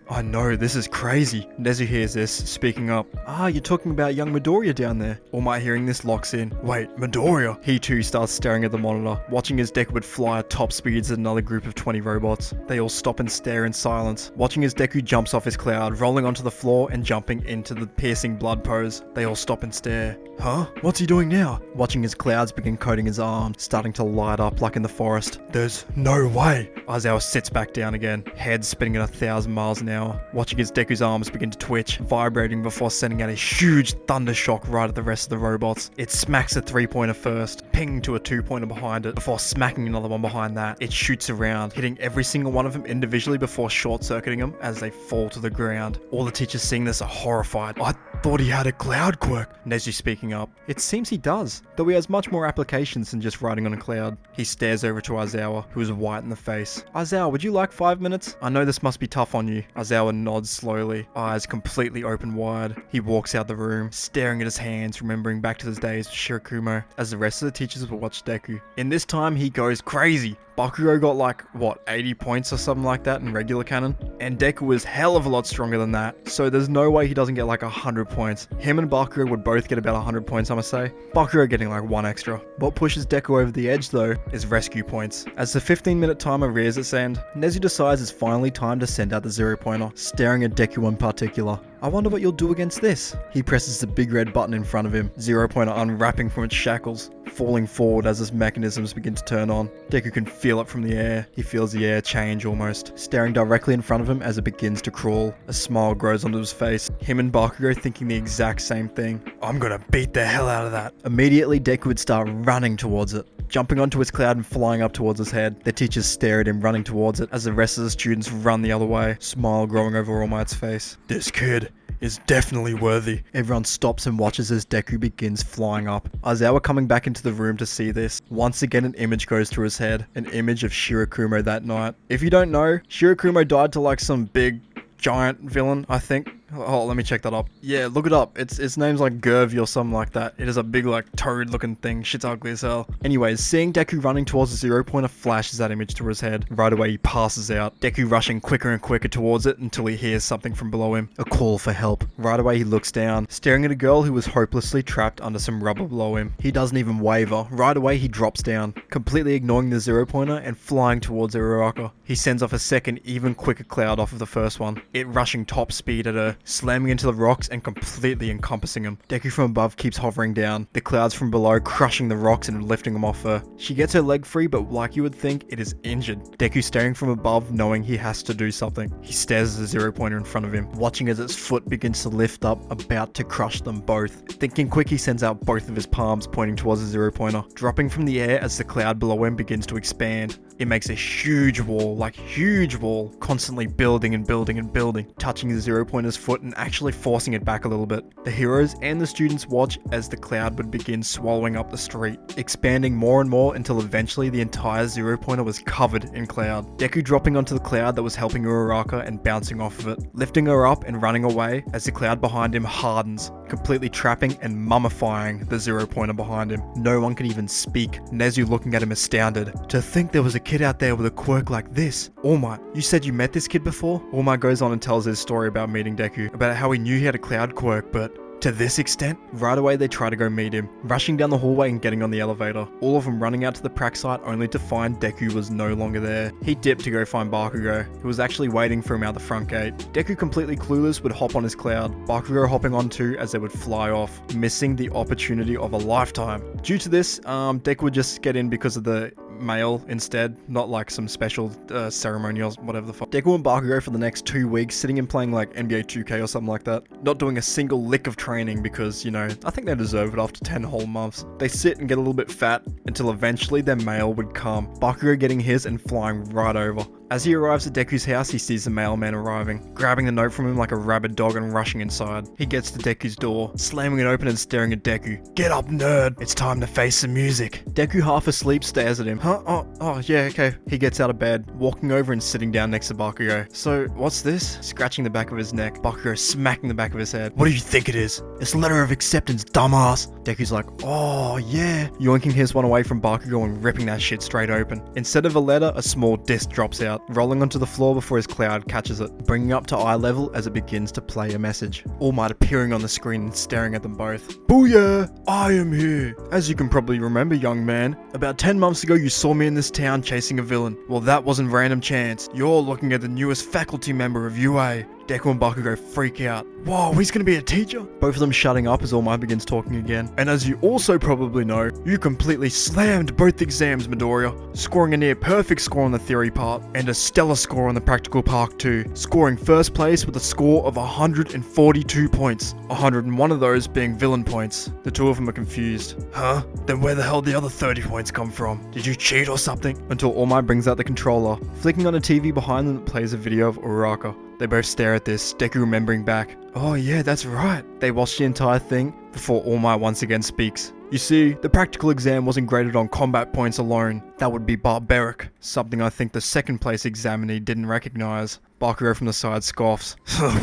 I know, this is crazy. Nezu hears this, speaking up. You're talking about young Midoriya down there. All Might hearing this locks in. Wait, Midoriya? He too starts staring at the monitor, watching as Deku would fly at top speeds at another group of 20 robots. They all stop and stare in silence, watching as Deku jumps off his cloud, rolling onto the floor and jumping into the piercing blood pose. They all stop and stare. Huh? What's he doing now? Watching his clouds begin coating his arms, starting to light up like in the forest. There's no way. Aizawa sits back down again, head spinning at 1,000 miles an hour, watching his Deku's arms begin to twitch, vibrating before sending out a huge thunder shock right at the rest of the robots. It smacks a 3-pointer first, pinging to a 2-pointer behind it, before smacking another one behind that. It shoots around, hitting every single one of them individually before short-circuiting them as they fall to the ground. All the teachers seeing this are horrified. I thought he had a cloud quirk. Nezu speaking up. It seems he does, though he has much more applications than just riding on a cloud. He stares over to Aizawa, who is white in the face. Aizawa, would you like 5 minutes? I know this must be tough on you. Aizawa nods slowly, eyes completely open wide. He walks out the room, staring at his hands, remembering back to his days with Shirakumo, as the rest of the teachers will watch Deku. In this time, he goes crazy. Bakugou got like, what, 80 points or something like that in regular canon? And Deku was hell of a lot stronger than that, so there's no way he doesn't get like 100 points. Him and Bakugou would both get about 100 points, I must say. Bakugou getting like 1 extra. What pushes Deku over the edge though, is rescue points. As the 15-minute timer rears its end, Nezu decides it's finally time to send out the 0-pointer, staring at Deku in particular. I wonder what you'll do against this. He presses the big red button in front of him, 0-pointer unwrapping from its shackles, falling forward as its mechanisms begin to turn on. Deku can feel it from the air. He feels the air change almost, staring directly in front of him as it begins to crawl. A smile grows onto his face, him and Bakugou thinking the exact same thing. I'm gonna beat the hell out of that. Immediately, Deku would start running towards it, jumping onto his cloud and flying up towards his head. The teachers stare at him running towards it as the rest of the students run the other way, smile growing over All Might's face. This kid is definitely worthy. Everyone stops and watches as Deku begins flying up. Aizawa coming back into the room to see this. Once again, an image goes through his head, an image of Shirakumo that night. If you don't know, Shirakumo died to like some big giant villain, I think. Oh, let me check that up. Yeah, look it up. Its name's like Gervy or something like that. It is a big like toad looking thing. Shit's ugly as hell. Anyways, seeing Deku running towards the 0 pointer flashes that image to his head. Right away he passes out. Deku rushing quicker and quicker towards it until he hears something from below him. A call for help. Right away he looks down, staring at a girl who was hopelessly trapped under some rubber below him. He doesn't even waver. Right away he drops down, completely ignoring the 0 pointer and flying towards Uraraka. He sends off a second, even quicker cloud off of the first one, it rushing top speed at her, slamming into the rocks and completely encompassing him. Deku from above keeps hovering down, the clouds from below crushing the rocks and lifting them off her. She gets her leg free, but like you would think, it is injured. Deku staring from above, knowing he has to do something. He stares at the 0 pointer in front of him, watching as its foot begins to lift up, about to crush them both. Thinking quick, he sends out both of his palms, pointing towards the 0 pointer, dropping from the air as the cloud below him begins to expand. It makes a huge wall, like huge wall, constantly building and building and building, touching the 0 pointer's foot and actually forcing it back a little bit. The heroes and the students watch as the cloud would begin swallowing up the street, expanding more and more until eventually the entire 0 pointer was covered in cloud. Deku dropping onto the cloud that was helping Uraraka and bouncing off of it, lifting her up and running away as the cloud behind him hardens, completely trapping and mummifying the 0 pointer behind him. No one could even speak, Nezu looking at him astounded. To think there was a kid out there with a quirk like this. All Might, you said you met this kid before? All Might goes on and tells his story about meeting Deku, about how he knew he had a cloud quirk, but to this extent? Right away they try to go meet him, rushing down the hallway and getting on the elevator. All of them running out to the prac site only to find Deku was no longer there. He dipped to go find Bakugo, who was actually waiting for him out the front gate. Deku, completely clueless, would hop on his cloud, Bakugo hopping on too as they would fly off, missing the opportunity of a lifetime. Due to this, Deku would just get in because of the mail instead, not like some special ceremony or whatever the fuck. Deku and Bakugo for the next 2 weeks sitting and playing like NBA 2K or something like that, not doing a single lick of training because, you know, I think they deserve it after 10 whole months. They sit and get a little bit fat until eventually their mail would come, Bakugo getting his and flying right over. As he arrives at Deku's house, he sees the mailman arriving, grabbing the note from him like a rabid dog and rushing inside. He gets to Deku's door, slamming it open and staring at Deku. Get up, nerd! It's time to face the music. Deku, half asleep, stares at him. Huh? Oh, yeah, okay. He gets out of bed, walking over and sitting down next to Bakugo. So, what's this? Scratching the back of his neck, Bakugo smacking the back of his head. What do you think it is? It's a letter of acceptance, dumbass! Deku's like, oh, yeah. Yoinking his one away from Bakugo and ripping that shit straight open. Instead of a letter, a small disc drops out, rolling onto the floor before his cloud catches it, bringing up to eye level as it begins to play a message. All Might appearing on the screen and staring at them both. Booyah! I am here! As you can probably remember, young man, about 10 months ago you saw me in this town chasing a villain. Well, that wasn't random chance. You're looking at the newest faculty member of UA. Deku and Bakugo freak out. Whoa, he's gonna be a teacher? Both of them shutting up as All Might begins talking again. And as you also probably know, you completely slammed both exams, Midoriya, scoring a near perfect score on the theory part, and a stellar score on the practical part too, scoring first place with a score of 142 points, 101 of those being villain points. The two of them are confused. Huh? Then where the hell did the other 30 points come from? Did you cheat or something? Until All Might brings out the controller, flicking on a TV behind them that plays a video of Uraraka. They both stare at this, Deku remembering back. Oh yeah, that's right. They watch the entire thing before All Might once again speaks. You see, the practical exam wasn't graded on combat points alone. That would be barbaric. Something I think the second place examinee didn't recognize. Bakugo from the side scoffs.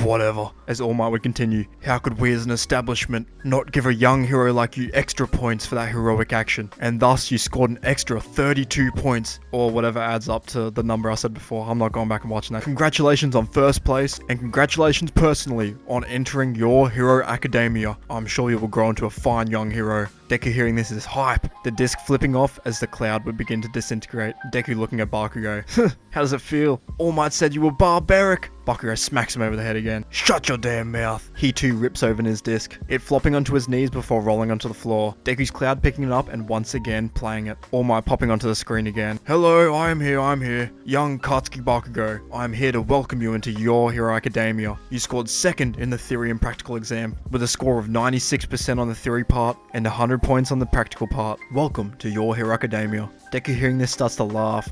Whatever. As All Might would continue, how could we as an establishment not give a young hero like you extra points for that heroic action? And thus you scored an extra 32 points, or whatever adds up to the number I said before. I'm not going back and watching that. Congratulations on first place, and congratulations personally on entering your Hero Academia. I'm sure you will grow into a fine young hero. Deku hearing this is hype, the disc flipping off as the cloud would begin to disintegrate. Deku looking at Bakugo. How does it feel? All Might said you were barbaric. Bakugo smacks him over the head again. Shut your damn mouth. He too rips open his disc, it flopping onto his knees before rolling onto the floor. Deku's cloud picking it up and once again playing it. All Might popping onto the screen again. Hello, I am here. Young Katsuki Bakugo. I am here to welcome you into your Hero Academia. You scored second in the theory and practical exam, with a score of 96% on the theory part and 100 points on the practical part. Welcome to your Hero Academia. Deku hearing this starts to laugh.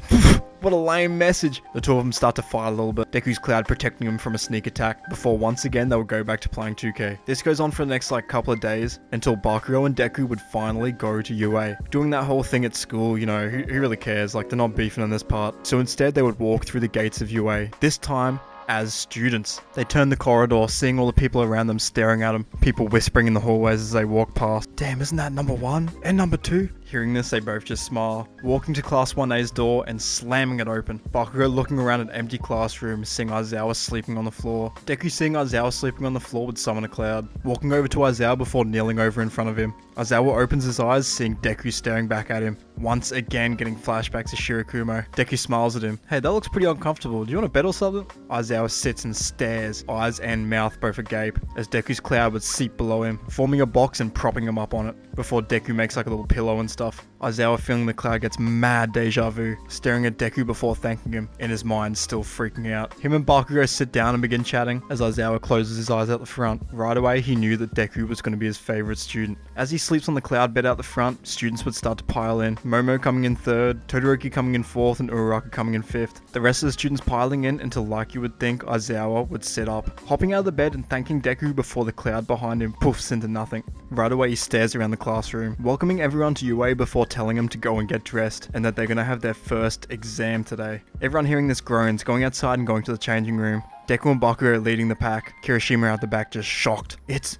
What a lame message. The two of them start to fight a little bit, Deku's cloud protecting him from a sneak attack, before once again they will go back to playing 2K. This goes on for the next couple of days, until Bakugo and Deku would finally go to UA. Doing that whole thing at school, you know, who really cares, they're not beefing on this part. So instead they would walk through the gates of UA, this time as students. They turn the corridor, seeing all the people around them staring at them, people whispering in the hallways as they walk past. Damn, isn't that number 1? And number 2? Hearing this, they both just smile, walking to Class 1A's door and slamming it open. Bakugo looking around an empty classroom, seeing Aizawa sleeping on the floor. Deku seeing Aizawa sleeping on the floor would summon a cloud, walking over to Aizawa before kneeling over in front of him. Aizawa opens his eyes, seeing Deku staring back at him, once again getting flashbacks to Shirakumo. Deku smiles at him. Hey, that looks pretty uncomfortable. Do you want to bet or something? Aizawa sits and stares, eyes and mouth both agape, as Deku's cloud would seep below him, forming a box and propping him up on it, before Deku makes like a little pillow and stuff. Aizawa feeling the cloud gets mad deja vu, staring at Deku before thanking him, in his mind still freaking out. Him and Bakugo sit down and begin chatting, as Aizawa closes his eyes out the front. Right away he knew that Deku was going to be his favourite student. As he sleeps on the cloud bed out the front, students would start to pile in. Momo coming in 3rd, Todoroki coming in 4th, and Uraraka coming in 5th. The rest of the students piling in until, like you would think, Aizawa would sit up, hopping out of the bed and thanking Deku before the cloud behind him poofs into nothing. Right away he stares around the classroom, welcoming everyone to UA before telling him to go and get dressed, and that they're going to have their first exam today. Everyone hearing this groans, going outside and going to the changing room. Deku and Bakugo are leading the pack, Kirishima out the back just shocked. It's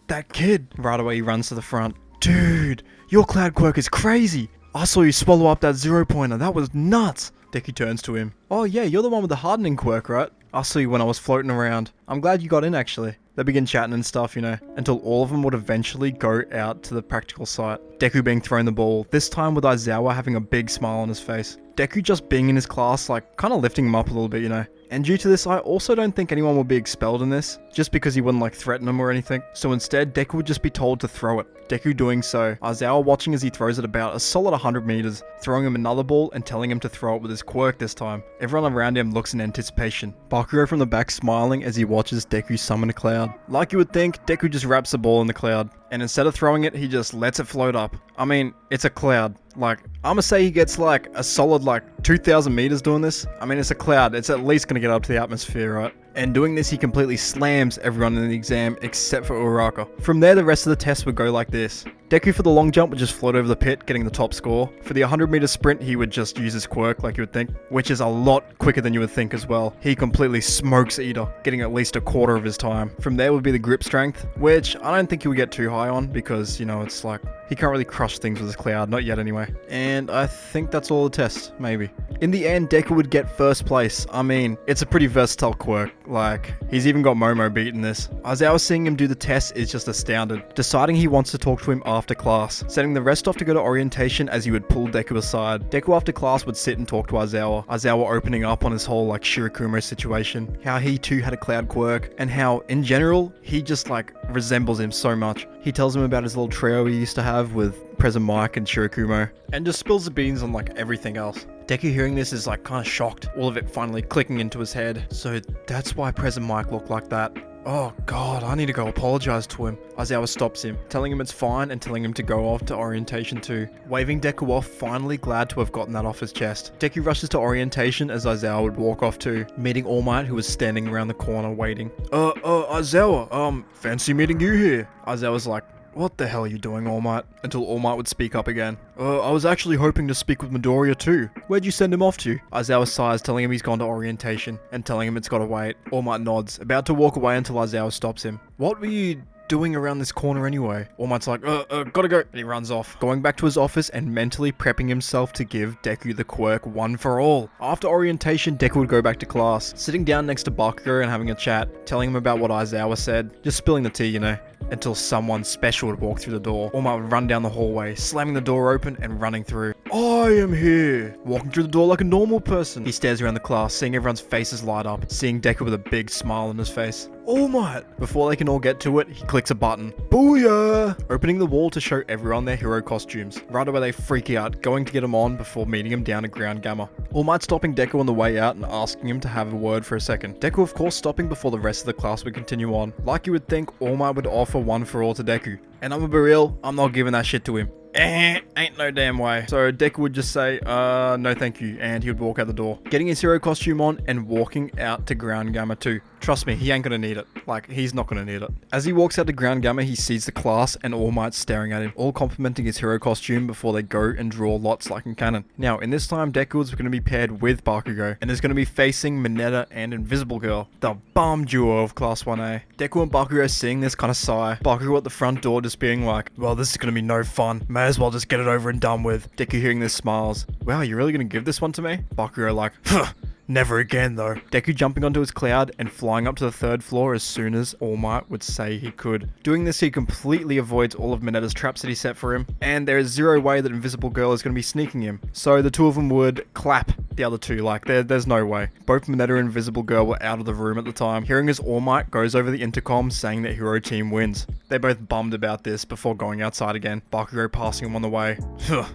that kid. Right away he runs to the front. Dude, your cloud quirk is crazy. I saw you swallow up that 0-pointer, that was nuts. Deku turns to him. Oh yeah, you're the one with the hardening quirk, right? I saw you when I was floating around. I'm glad you got in actually. They begin chatting and stuff, you know, until all of them would eventually go out to the practical site. Deku being thrown the ball, this time with Aizawa having a big smile on his face. Deku just being in his class, like, kind of lifting him up a little bit, you know. And due to this, I also don't think anyone will be expelled in this, just because he wouldn't like threaten them or anything. So instead, Deku would just be told to throw it. Deku doing so, Aizawa watching as he throws it about a solid 100 meters, throwing him another ball and telling him to throw it with his quirk this time. Everyone around him looks in anticipation. Bakugo from the back smiling as he watches Deku summon a cloud. Like you would think, Deku just wraps the ball in the cloud, and instead of throwing it, he just lets it float up. I mean, it's a cloud. Like, I'ma say he gets like a solid like 2,000 meters doing this. I mean, it's a cloud, it's at least gonna get up to the atmosphere, right? And doing this, he completely slams everyone in the exam except for Uraraka. From there, the rest of the test would go like this. Deku for the long jump would just float over the pit, getting the top score. For the 100 meter sprint, he would just use his quirk like you would think, which is a lot quicker than you would think as well. He completely smokes Ida, getting at least a quarter of his time. From there would be the grip strength, which I don't think he would get too high on because, you know, it's like, he can't really crush things with his cloud, not yet anyway. And I think that's all the tests, maybe. In the end, Deku would get first place. I mean, it's a pretty versatile quirk. Like, he's even got Momo beating this. Aizawa seeing him do the test is just astounded, deciding he wants to talk to him after class, sending the rest off to go to orientation as he would pull Deku aside. Deku after class would sit and talk to Aizawa. Aizawa opening up on his whole like Shirakumo situation, how he too had a cloud quirk, and how in general, he just like resembles him so much. He tells him about his little trio he used to have with Present Mike and Shirakumo, and just spills the beans on like everything else. Deku hearing this is like kind of shocked, all of it finally clicking into his head. So that's why Present Mike looked like that. Oh god, I need to go apologize to him. Aizawa stops him, telling him it's fine and telling him to go off to orientation too. Waving Deku off, finally glad to have gotten that off his chest. Deku rushes to orientation as Aizawa would walk off too, meeting All Might who was standing around the corner waiting. Aizawa, fancy meeting you here. Aizawa's like, what the hell are you doing, All Might? Until All Might would speak up again. I was actually hoping to speak with Midoriya too. Where'd you send him off to? Aizawa sighs, telling him he's gone to orientation, and telling him it's gotta wait. All Might nods, about to walk away until Aizawa stops him. What were you doing around this corner anyway? All Might's like, gotta go. And he runs off, going back to his office and mentally prepping himself to give Deku the quirk one for all. After orientation, Deku would go back to class, sitting down next to Bakugo and having a chat, telling him about what Aizawa said, just spilling the tea, you know, until someone special would walk through the door. All Might would run down the hallway, slamming the door open and running through. I am here, walking through the door like a normal person. He stares around the class, seeing everyone's faces light up, seeing Deku with a big smile on his face. All Might! Before they can all get to it, he clicks a button. Booyah! Opening the wall to show everyone their hero costumes. Right away they freak out, going to get him on before meeting him down at Ground Gamma. All Might stopping Deku on the way out and asking him to have a word for a second. Deku of course stopping before the rest of the class would continue on. Like you would think, All Might would offer one for all to Deku. And I'ma be real, I'm not giving that shit to him. Ain't no damn way. So Deku would just say, no thank you, and he would walk out the door, getting his hero costume on and walking out to Ground Gamma 2. Trust me, he ain't gonna need it. Like, he's not gonna need it. As he walks out to Ground Gamma, he sees the class and All Might staring at him, all complimenting his hero costume before they go and draw lots like in canon. Now, in this time, Deku is gonna be paired with Bakugo, and is gonna be facing Mineta and Invisible Girl, the bomb duo of Class 1A. Deku and Bakugo seeing this kind of sigh. Bakugo at the front door just being like, well, this is gonna be no fun. May as well just get it over and done with. Deku hearing this smiles. Wow, you're really gonna give this one to me? Bakugo like, huh. Never again though. Deku jumping onto his cloud and flying up to the 3rd floor as soon as All Might would say he could. Doing this, he completely avoids all of Mineta's traps that he set for him, and there is zero way that Invisible Girl is going to be sneaking him. So the two of them would clap the other two, like there's no way. Both Mineta and Invisible Girl were out of the room at the time, hearing as All Might goes over the intercom saying that Hero Team wins. They're both bummed about this before going outside again, Bakugo passing him on the way.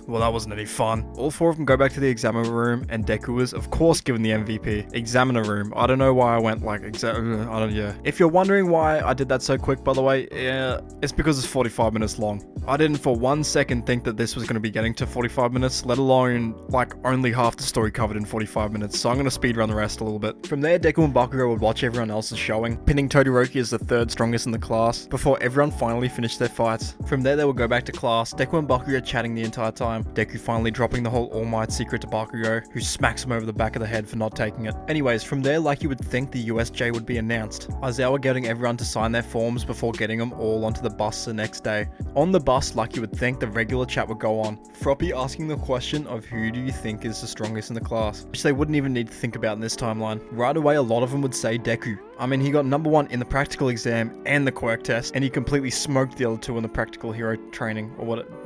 Well, that wasn't any fun. All 4 of them go back to the examiner room, and Deku is, of course, given the MVP. Examiner room. I don't know why I went like yeah. If you're wondering why I did that so quick, by the way, yeah, it's because it's 45 minutes long. I didn't for 1 second think that this was going to be getting to 45 minutes, let alone like only half the story covered in 45 minutes, so I'm going to speedrun the rest a little bit. From there, Deku and Bakugo would watch everyone else's showing, pinning Todoroki as the 3rd strongest in the class, before everyone finally finished their fights. From there, they would go back to class, Deku and Bakugo chatting the entire time, Deku finally dropping the whole All Might secret to Bakugo, who smacks him over the back of the head for not taking it. Anyways, from there, like you would think, the USJ would be announced. Aizawa getting everyone to sign their forms before getting them all onto the bus the next day. On the bus, like you would think, the regular chat would go on. Froppy asking the question of who do you think is the strongest in the class, which they wouldn't even need to think about in this timeline. Right away, a lot of them would say Deku. I mean, he got number 1 in the practical exam and the quirk test, and he completely smoked the other 2 in the practical hero training,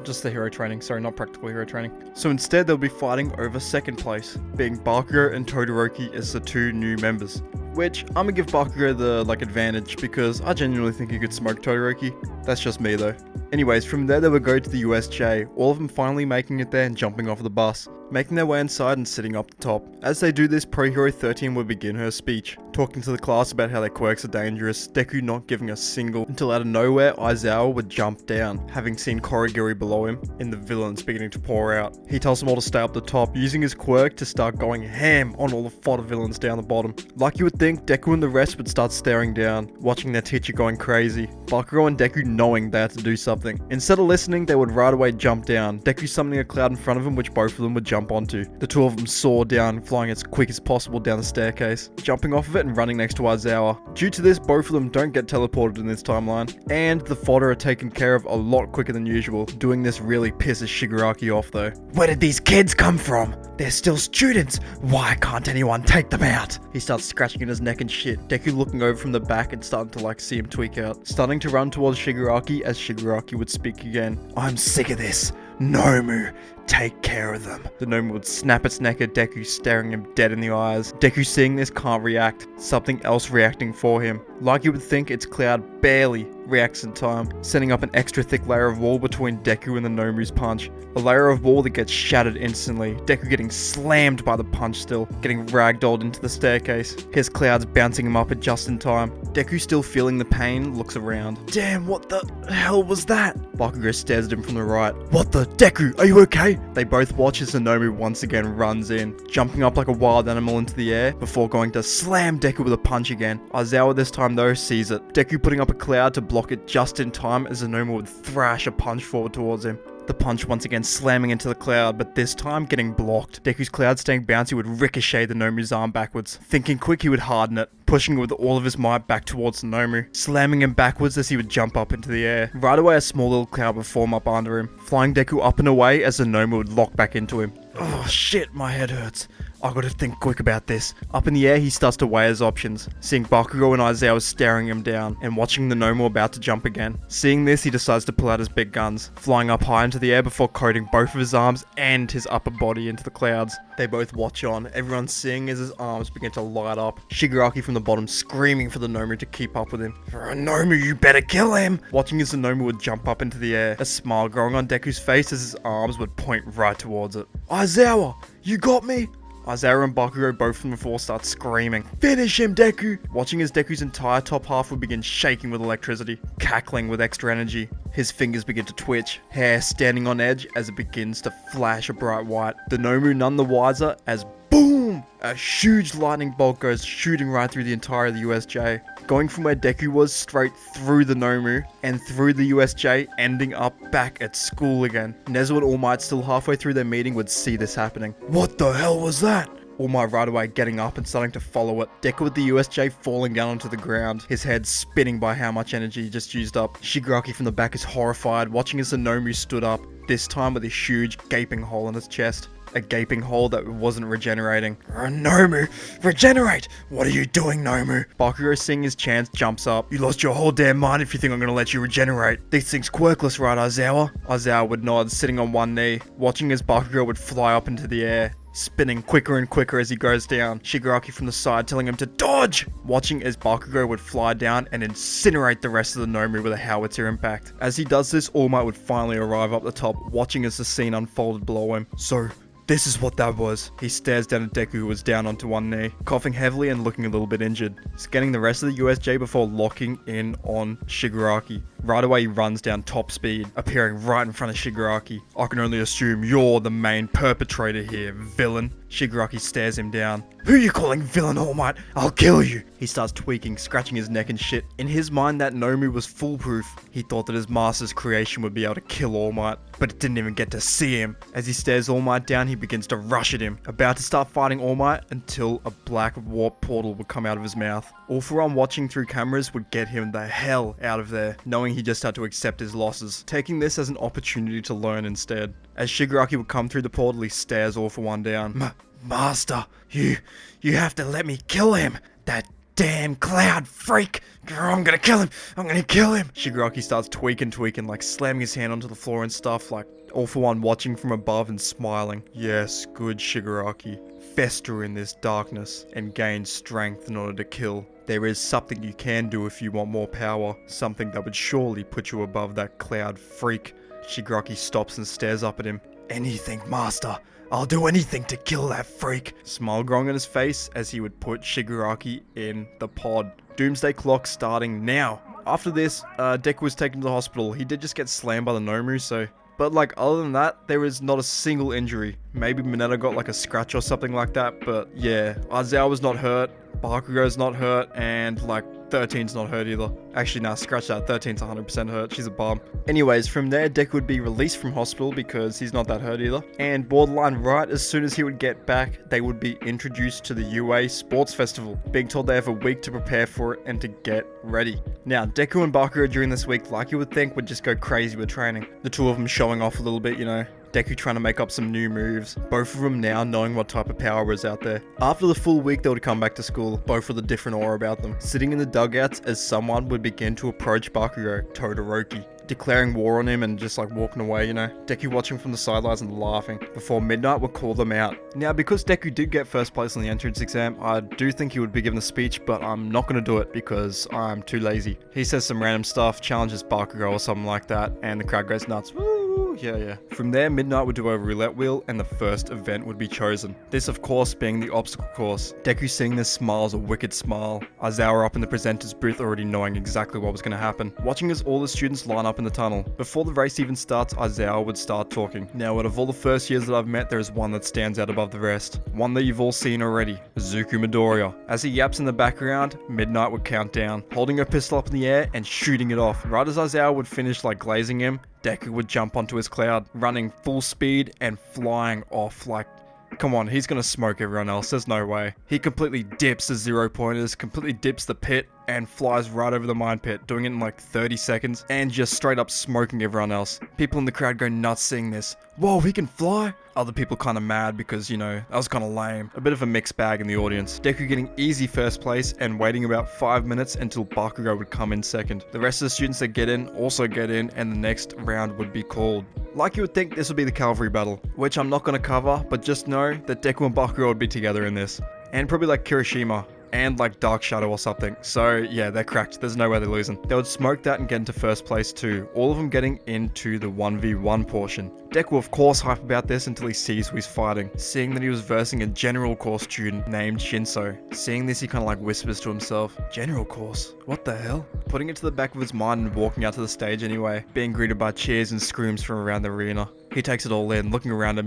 just the hero training, sorry, not practical hero training. So instead, they'll be fighting over 2nd place, being Bakugo and Todoroki as the 2 new members. Which, I'm gonna give Bakugo the, advantage, because I genuinely think he could smoke Todoroki. That's just me, though. Anyways, from there they would go to the USJ, all of them finally making it there and jumping off the bus, making their way inside and sitting up the top. As they do this, Pro Hero 13 would begin her speech, talking to the class about how their quirks are dangerous, Deku not giving a single, until out of nowhere, Aizawa would jump down, having seen Korigiri below him, and the villains beginning to pour out. He tells them all to stay up the top, using his quirk to start going ham on all the fodder villains down the bottom. Like you would think, Deku and the rest would start staring down, watching their teacher going crazy, Bakugo and Deku knowing they had to do something. Instead of listening, they would right away jump down, Deku summoning a cloud in front of him which both of them would jump onto. The 2 of them soar down, flying as quick as possible down the staircase, jumping off of it and running next to Aizawa. Due to this, both of them don't get teleported in this timeline, and the fodder are taken care of a lot quicker than usual. Doing this really pisses Shigaraki off though. Where did these kids come from? They're still students. Why can't anyone take them out? He starts scratching at his neck and shit. Deku looking over from the back and starting to see him tweak out. Starting to run towards Shigaraki as Shigaraki would speak again. I'm sick of this. Nomu, take care of them. The Nomu would snap its neck at Deku, staring him dead in the eyes. Deku seeing this can't react, something else reacting for him. Like you would think, its cloud barely reacts in time, setting up an extra thick layer of wall between Deku and the Nomu's punch. A layer of wall that gets shattered instantly, Deku getting slammed by the punch still, getting ragdolled into the staircase. His clouds bouncing him up at just in time. Deku still feeling the pain, looks around. Damn, what the hell was that? Bakugo stares at him from the right. What the? Deku, are you okay? They both watch as the Nomu once again runs in, jumping up like a wild animal into the air, before going to slam Deku with a punch again. Aizawa this time though sees it, Deku putting up a cloud to block it just in time as the Nomu would thrash a punch forward towards him. The punch once again slamming into the cloud, but this time getting blocked. Deku's cloud staying bouncy would ricochet the Nomu's arm backwards. Thinking quick, he would harden it, pushing it with all of his might back towards the Nomu, slamming him backwards as he would jump up into the air. Right away, a small little cloud would form up under him, flying Deku up and away as the Nomu would lock back into him. Oh shit, my head hurts. I gotta think quick about this. Up in the air, he starts to weigh his options, seeing Bakugo and Aizawa staring him down, and watching the Nomu about to jump again. Seeing this, he decides to pull out his big guns, flying up high into the air before coating both of his arms and his upper body into the clouds. They both watch on, everyone seeing as his arms begin to light up. Shigaraki from the bottom screaming for the Nomu to keep up with him. Nomu, you better kill him! Watching as the Nomu would jump up into the air, a smile growing on Deku's face as his arms would point right towards it. Aizawa, you got me? Aizawa and Bakugo both from the floor start screaming, "Finish him, Deku!" Watching as Deku's entire top half would begin shaking with electricity, cackling with extra energy. His fingers begin to twitch, hair standing on edge as it begins to flash a bright white. The Nomu none the wiser as boom! a huge lightning bolt goes shooting right through the entire of the USJ, going from where Deku was straight through the Nomu and through the USJ, ending up back at school again. Nezu and All Might, still halfway through their meeting, would see this happening. What the hell was that? All Might right away getting up and starting to follow it. Deku with the USJ falling down onto the ground, his head spinning by how much energy he just used up. Shigaraki from the back is horrified, watching as the Nomu stood up, this time with a huge gaping hole in his chest. A gaping hole that wasn't regenerating. Nomu, regenerate! What are you doing, Nomu? Bakugo, seeing his chance, jumps up. You lost your whole damn mind if you think I'm gonna let you regenerate. This thing's quirkless, right, Aizawa? Aizawa would nod, sitting on one knee, watching as Bakugo would fly up into the air, spinning quicker and quicker as he goes down. Shigaraki from the side telling him to dodge! Watching as Bakugo would fly down and incinerate the rest of the Nomu with a howitzer impact. As he does this, All Might would finally arrive up the top, watching as the scene unfolded below him. So, this is what that was. He stares down at Deku, who was down onto one knee, coughing heavily and looking a little bit injured, scanning the rest of the USJ before locking in on Shigaraki. Right away he runs down top speed, appearing right in front of Shigaraki. I can only assume you're the main perpetrator here, villain. Shigaraki stares him down. Who are you calling villain, All Might? I'll kill you! He starts tweaking, scratching his neck and shit. In his mind, that Nomu was foolproof. He thought that his master's creation would be able to kill All Might, but it didn't even get to see him. As he stares All Might down, he begins to rush at him, about to start fighting All Might until a black warp portal would come out of his mouth. All for One, watching through cameras, would get him the hell out of there, knowing he just had to accept his losses, taking this as an opportunity to learn instead. As Shigaraki would come through the portal, he stares All for One down. Master, you have to let me kill him. That damn cloud freak. I'm gonna kill him. I'm gonna kill him. Shigaraki starts tweaking, like slamming his hand onto the floor and stuff, like All for One watching from above and smiling. Yes, good Shigaraki. Fester in this darkness and gain strength in order to kill. There is something you can do if you want more power. Something that would surely put you above that cloud freak. Shigaraki stops and stares up at him. Anything, Master. I'll do anything to kill that freak. Smile growing on his face as he would put Shigaraki in the pod. Doomsday clock starting now. After this, Deku was taken to the hospital. He did just get slammed by the Nomu, so... But like, other than that, there is not a single injury. Maybe Mineta got like a scratch or something like that, but yeah. Aizawa was not hurt, Bakugo's not hurt, and like 13's not hurt either. Actually, nah, scratch that. 13's 100% hurt. She's a bum. Anyways, from there, Deku would be released from hospital because he's not that hurt either. And borderline right as soon as he would get back, they would be introduced to the UA Sports Festival, being told they have a week to prepare for it and to get ready. Now, Deku and Bakugo during this week, like you would think, would just go crazy with training. The two of them showing off a little bit, you know. Deku trying to make up some new moves, both of them now knowing what type of power was out there. After the full week, they would come back to school, both with a different aura about them, sitting in the dugouts as someone would begin to approach Bakugo, Todoroki, declaring war on him and just like walking away, you know. Deku watching from the sidelines and laughing, before Midnight would call them out. Now, because Deku did get first place on the entrance exam, I do think he would be given a speech, but I'm not going to do it because I'm too lazy. He says some random stuff, challenges Bakugo or something like that, and the crowd goes nuts. Woo! Yeah. From there, Midnight would do a roulette wheel and the first event would be chosen. This, of course, being the obstacle course. Deku seeing this smiles a wicked smile. Aizawa up in the presenter's booth already knowing exactly what was going to happen. Watching as all the students line up in the tunnel. Before the race even starts, Aizawa would start talking. Now, out of all the first years that I've met, there is one that stands out above the rest. One that you've all seen already. Izuku Midoriya. As he yaps in the background, Midnight would count down, holding her pistol up in the air and shooting it off. Right as Aizawa would finish like glazing him, Deku would jump onto his cloud, running full speed and flying off like... Come on, he's gonna smoke everyone else, there's no way. He completely dips the 0 pointers, completely dips the pit, and flies right over the mine pit, doing it in like 30 seconds, and just straight up smoking everyone else. People in the crowd go nuts seeing this. Whoa, he can fly? Other people kind of mad because, you know, that was kind of lame. A bit of a mixed bag in the audience. Deku getting easy first place and waiting about 5 minutes until Bakugo would come in second. The rest of the students that get in also get in, and the next round would be called. Like you would think, this would be the cavalry battle, which I'm not going to cover, but just know that Deku and Bakugo would be together in this. And probably like Kirishima. And like Dark Shadow or something. So yeah, they're cracked. There's no way they're losing. They would smoke that and get into first place too. All of them getting into the 1v1 portion. Deku of course hype about this until he sees who he's fighting. Seeing that he was versing a general course student named Shinso. Seeing this, he kind of like whispers to himself, general course? What the hell? Putting it to the back of his mind and walking out to the stage anyway. Being greeted by cheers and screams from around the arena. He takes it all in, looking around him,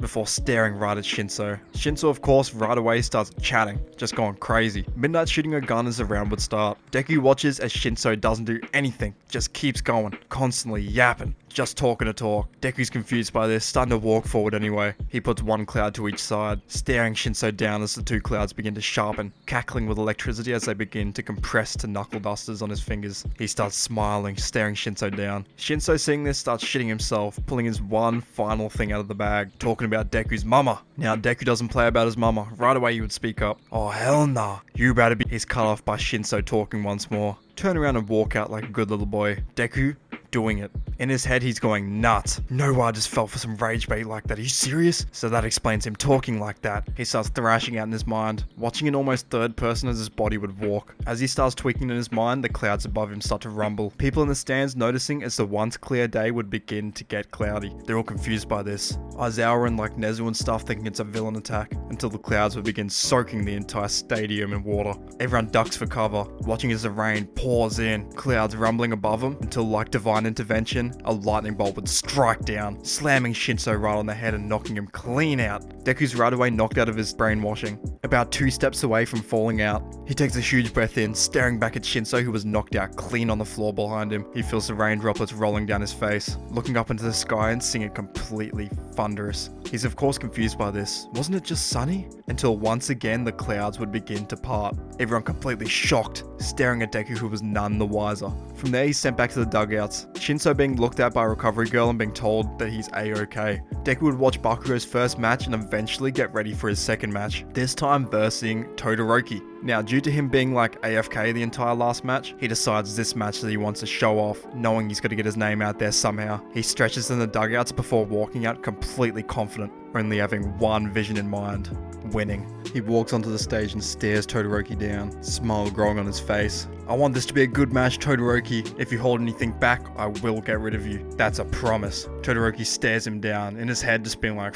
before staring right at Shinso. Shinso, of course, right away starts chatting, just going crazy. Midnight shooting a gun as the round would start. Deku watches as Shinso doesn't do anything, just keeps going, constantly yapping, just talking to talk. Deku's confused by this, starting to walk forward anyway. He puts one cloud to each side, staring Shinso down as the two clouds begin to sharpen, cackling with electricity as they begin to compress to knuckle dusters on his fingers. He starts smiling, staring Shinso down. Shinso, seeing this, starts shitting himself, pulling his one final thing out of the bag, talking about Deku's mama. Now, Deku doesn't play about his mama. Right away, he would speak up. Oh, hell nah. You better be. He's cut off by Shinso talking once more. Turn around and walk out like a good little boy. Deku doing it. In his head, he's going nuts. No, I just fell for some rage bait like that. Are you serious? So that explains him talking like that. He starts thrashing out in his mind, watching in almost third person as his body would walk. As he starts tweaking in his mind, the clouds above him start to rumble. People in the stands noticing as the once clear day would begin to get cloudy. They're all confused by this. Aizawa and like Nezu and stuff thinking it's a villain attack, until the clouds would begin soaking the entire stadium in water. Everyone ducks for cover, watching as the rain pours in, clouds rumbling above them, until like divine intervention, a lightning bolt would strike down, slamming Shinso right on the head and knocking him clean out. Deku's right away knocked out of his brainwashing, about 2 steps away from falling out. He takes a huge breath in, staring back at Shinso, who was knocked out clean on the floor behind him. He feels the rain droplets rolling down his face, looking up into the sky and seeing it completely thunderous. He's of course confused by this. Wasn't it just sunny? Until once again the clouds would begin to part. Everyone completely shocked, staring at Deku, who was none the wiser. From there he's sent back to the dugouts, Shinso being looked at by a recovery girl and being told that he's a-okay. Deku would watch Bakugo's first match and eventually get ready for his second match, this time versing Todoroki. Now, due to him being like AFK the entire last match, he decides this match that he wants to show off, knowing he's got to get his name out there somehow. He stretches in the dugouts before walking out completely confident, only having one vision in mind: winning. He walks onto the stage and stares Todoroki down, smile growing on his face. I want this to be a good match, Todoroki. If you hold anything back, I will get rid of you. That's a promise. Todoroki stares him down, in his head just being like,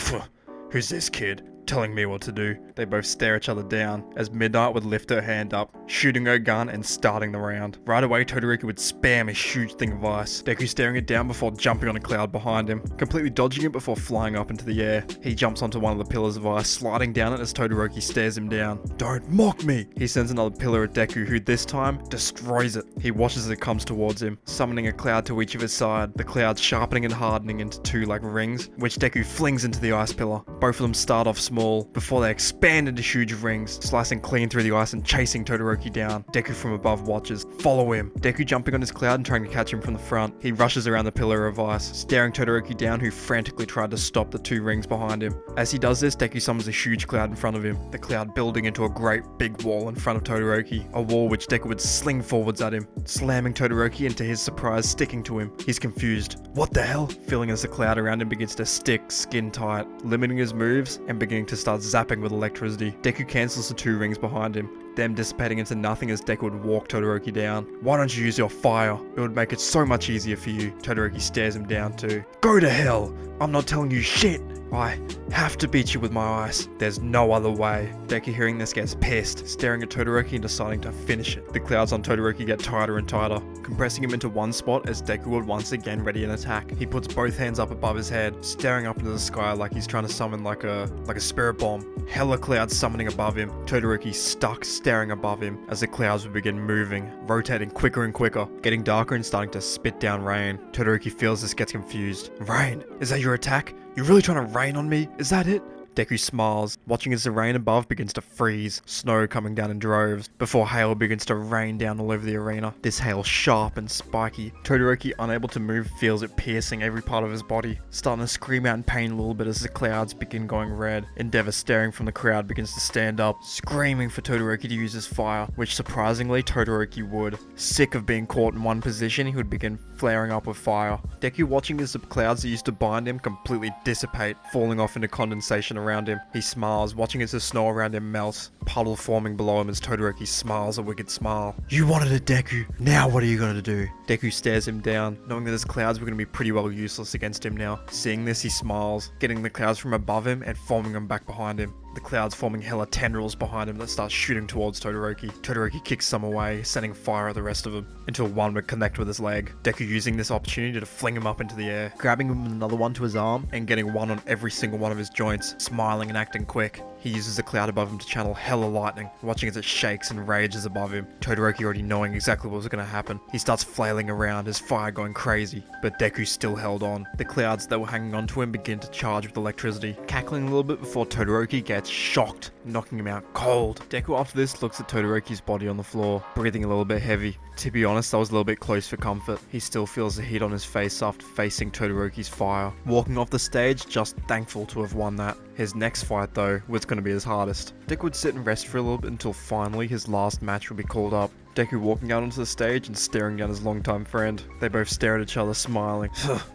who's this kid telling me what to do? They both stare each other down as Midnight would lift her hand up, shooting her gun and starting the round. Right away, Todoroki would spam a huge thing of ice, Deku staring it down before jumping on a cloud behind him, completely dodging it before flying up into the air. He jumps onto one of the pillars of ice, sliding down it as Todoroki stares him down. Don't mock me! He sends another pillar at Deku, who this time destroys it. He watches as it comes towards him, summoning a cloud to each of his side, the clouds sharpening and hardening into 2 like rings, which Deku flings into the ice pillar. Both of them start off small before they expand into huge rings, slicing clean through the ice and chasing Todoroki down. Deku from above watches. Follow him. Deku jumping on his cloud and trying to catch him from the front. He rushes around the pillar of ice, staring Todoroki down, who frantically tried to stop the 2 rings behind him. As he does this, Deku summons a huge cloud in front of him, the cloud building into a great big wall in front of Todoroki, a wall which Deku would sling forwards at him, slamming Todoroki and to his surprise sticking to him. He's confused. What the hell? Feeling as the cloud around him begins to stick skin tight, limiting his moves and beginning to start zapping with electricity. Deku cancels the 2 rings behind him, them dissipating into nothing as Deku would walk Todoroki down. Why don't you use your fire? It would make it so much easier for you. Todoroki stares him down too. Go to hell! I'm not telling you shit! I have to beat you with my ice. There's no other way. Deku hearing this gets pissed, staring at Todoroki and deciding to finish it. The clouds on Todoroki get tighter and tighter, compressing him into one spot as Deku would once again ready an attack. He puts both hands up above his head, staring up into the sky like he's trying to summon like a spirit bomb. Hella clouds summoning above him. Todoroki stuck staring above him as the clouds would begin moving, rotating quicker and quicker, getting darker and starting to spit down rain. Todoroki feels this, gets confused. Rain? Is that your attack? You're really trying to rain on me? Is that it? Deku smiles, watching as the rain above begins to freeze, snow coming down in droves, before hail begins to rain down all over the arena. This hail sharp and spiky. Todoroki, unable to move, feels it piercing every part of his body, starting to scream out in pain a little bit as the clouds begin going red. Endeavor, staring from the crowd, begins to stand up, screaming for Todoroki to use his fire, which surprisingly Todoroki would. Sick of being caught in one position, he would begin flaring up with fire. Deku watching as the clouds that used to bind him completely dissipate, falling off into condensation around him. He smiles, watching as the snow around him melts, puddle forming below him as Todoroki smiles a wicked smile. You wanted it, Deku. Now what are you going to do? Deku stares him down, knowing that his clouds were going to be pretty well useless against him now. Seeing this, he smiles, getting the clouds from above him and forming them back behind him. the clouds forming hella tendrils behind him that start shooting towards Todoroki. Todoroki kicks some away, sending fire at the rest of them, until one would connect with his leg. Deku using this opportunity to fling him up into the air, grabbing him with another one to his arm, and getting one on every single one of his joints, smiling and acting quick. He uses the cloud above him to channel hella lightning, watching as it shakes and rages above him. Todoroki already knowing exactly what was going to happen. He starts flailing around, his fire going crazy, but Deku still held on. The clouds that were hanging onto him begin to charge with electricity, cackling a little bit before Todoroki gets shocked, knocking him out cold. Deku after this looks at Todoroki's body on the floor, breathing a little bit heavy. To be honest, that was a little bit close for comfort. He still feels the heat on his face after facing Todoroki's fire. Walking off the stage, just thankful to have won that. His next fight though was going to be his hardest. Deku would sit and rest for a little bit until finally his last match would be called up. Deku walking out onto the stage and staring down his longtime friend. They both stare at each other smiling.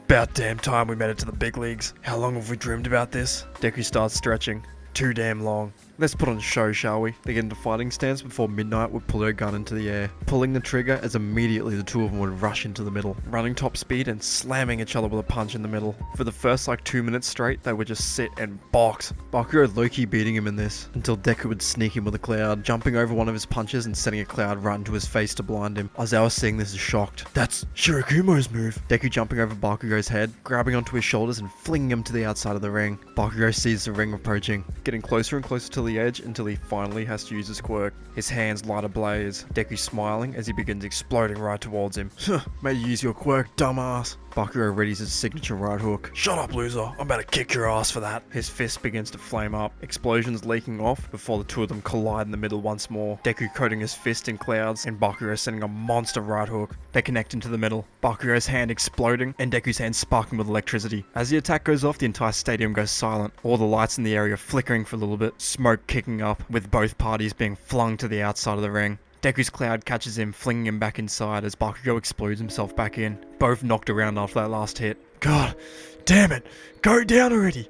About damn time we made it to the big leagues. How long have we dreamed about this? Deku starts stretching. Too damn long. Let's put on a show, shall we? They get into fighting stance before Midnight would pull her gun into the air, pulling the trigger as immediately the two of them would rush into the middle, running top speed and slamming each other with a punch in the middle. For the first 2 minutes straight, they would just sit and box. Bakuro low-key beating him in this, until Deku would sneak him with a cloud, jumping over one of his punches and sending a cloud right into his face to blind him. Aizawa seeing this is shocked. That's Shirakumo's move. Deku jumping over Bakugo's head, grabbing onto his shoulders and flinging him to the outside of the ring. Bakugo sees the ring approaching, getting closer and closer to the edge until he finally has to use his quirk. His hands light ablaze, Deku smiling as he begins exploding right towards him. Made you use your quirk, dumbass. Bakugo readies his signature right hook. Shut up, loser. I'm about to kick your ass for that. His fist begins to flame up, explosions leaking off before the two of them collide in the middle once more. Deku coating his fist in clouds and Bakugo sending a monster right hook. They connect into the middle, Bakugo's hand exploding and Deku's hand sparking with electricity. As the attack goes off, the entire stadium goes silent, all the lights in the area flickering for a little bit, smoke kicking up, with both parties being flung to the outside of the ring. Deku's cloud catches him, flinging him back inside as Bakugo explodes himself back in. Both knocked around after that last hit. God damn it, go down already.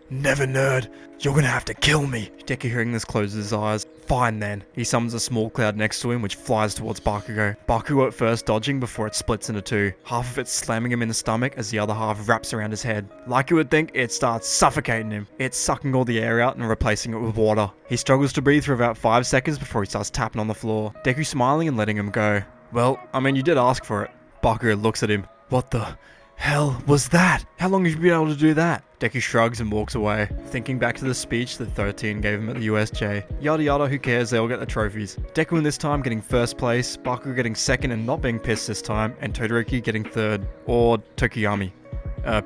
Never, nerd. You're gonna have to kill me. Deku hearing this closes his eyes. Fine then. He summons a small cloud next to him which flies towards Bakugo. Bakugo at first dodging before it splits into two. Half of it slamming him in the stomach as the other half wraps around his head. Like you would think, it starts suffocating him. It's sucking all the air out and replacing it with water. He struggles to breathe for about 5 seconds before he starts tapping on the floor. Deku smiling and letting him go. Well, I mean you did ask for it. Bakugo looks at him. What the hell was that? How long have you been able to do that? Deku shrugs and walks away, thinking back to the speech that 13 gave him at the USJ. Yada yada, who cares, they all get the trophies. Deku in this time getting first place, Bakugo getting second and not being pissed this time, and Todoroki getting third, or Tokiyami.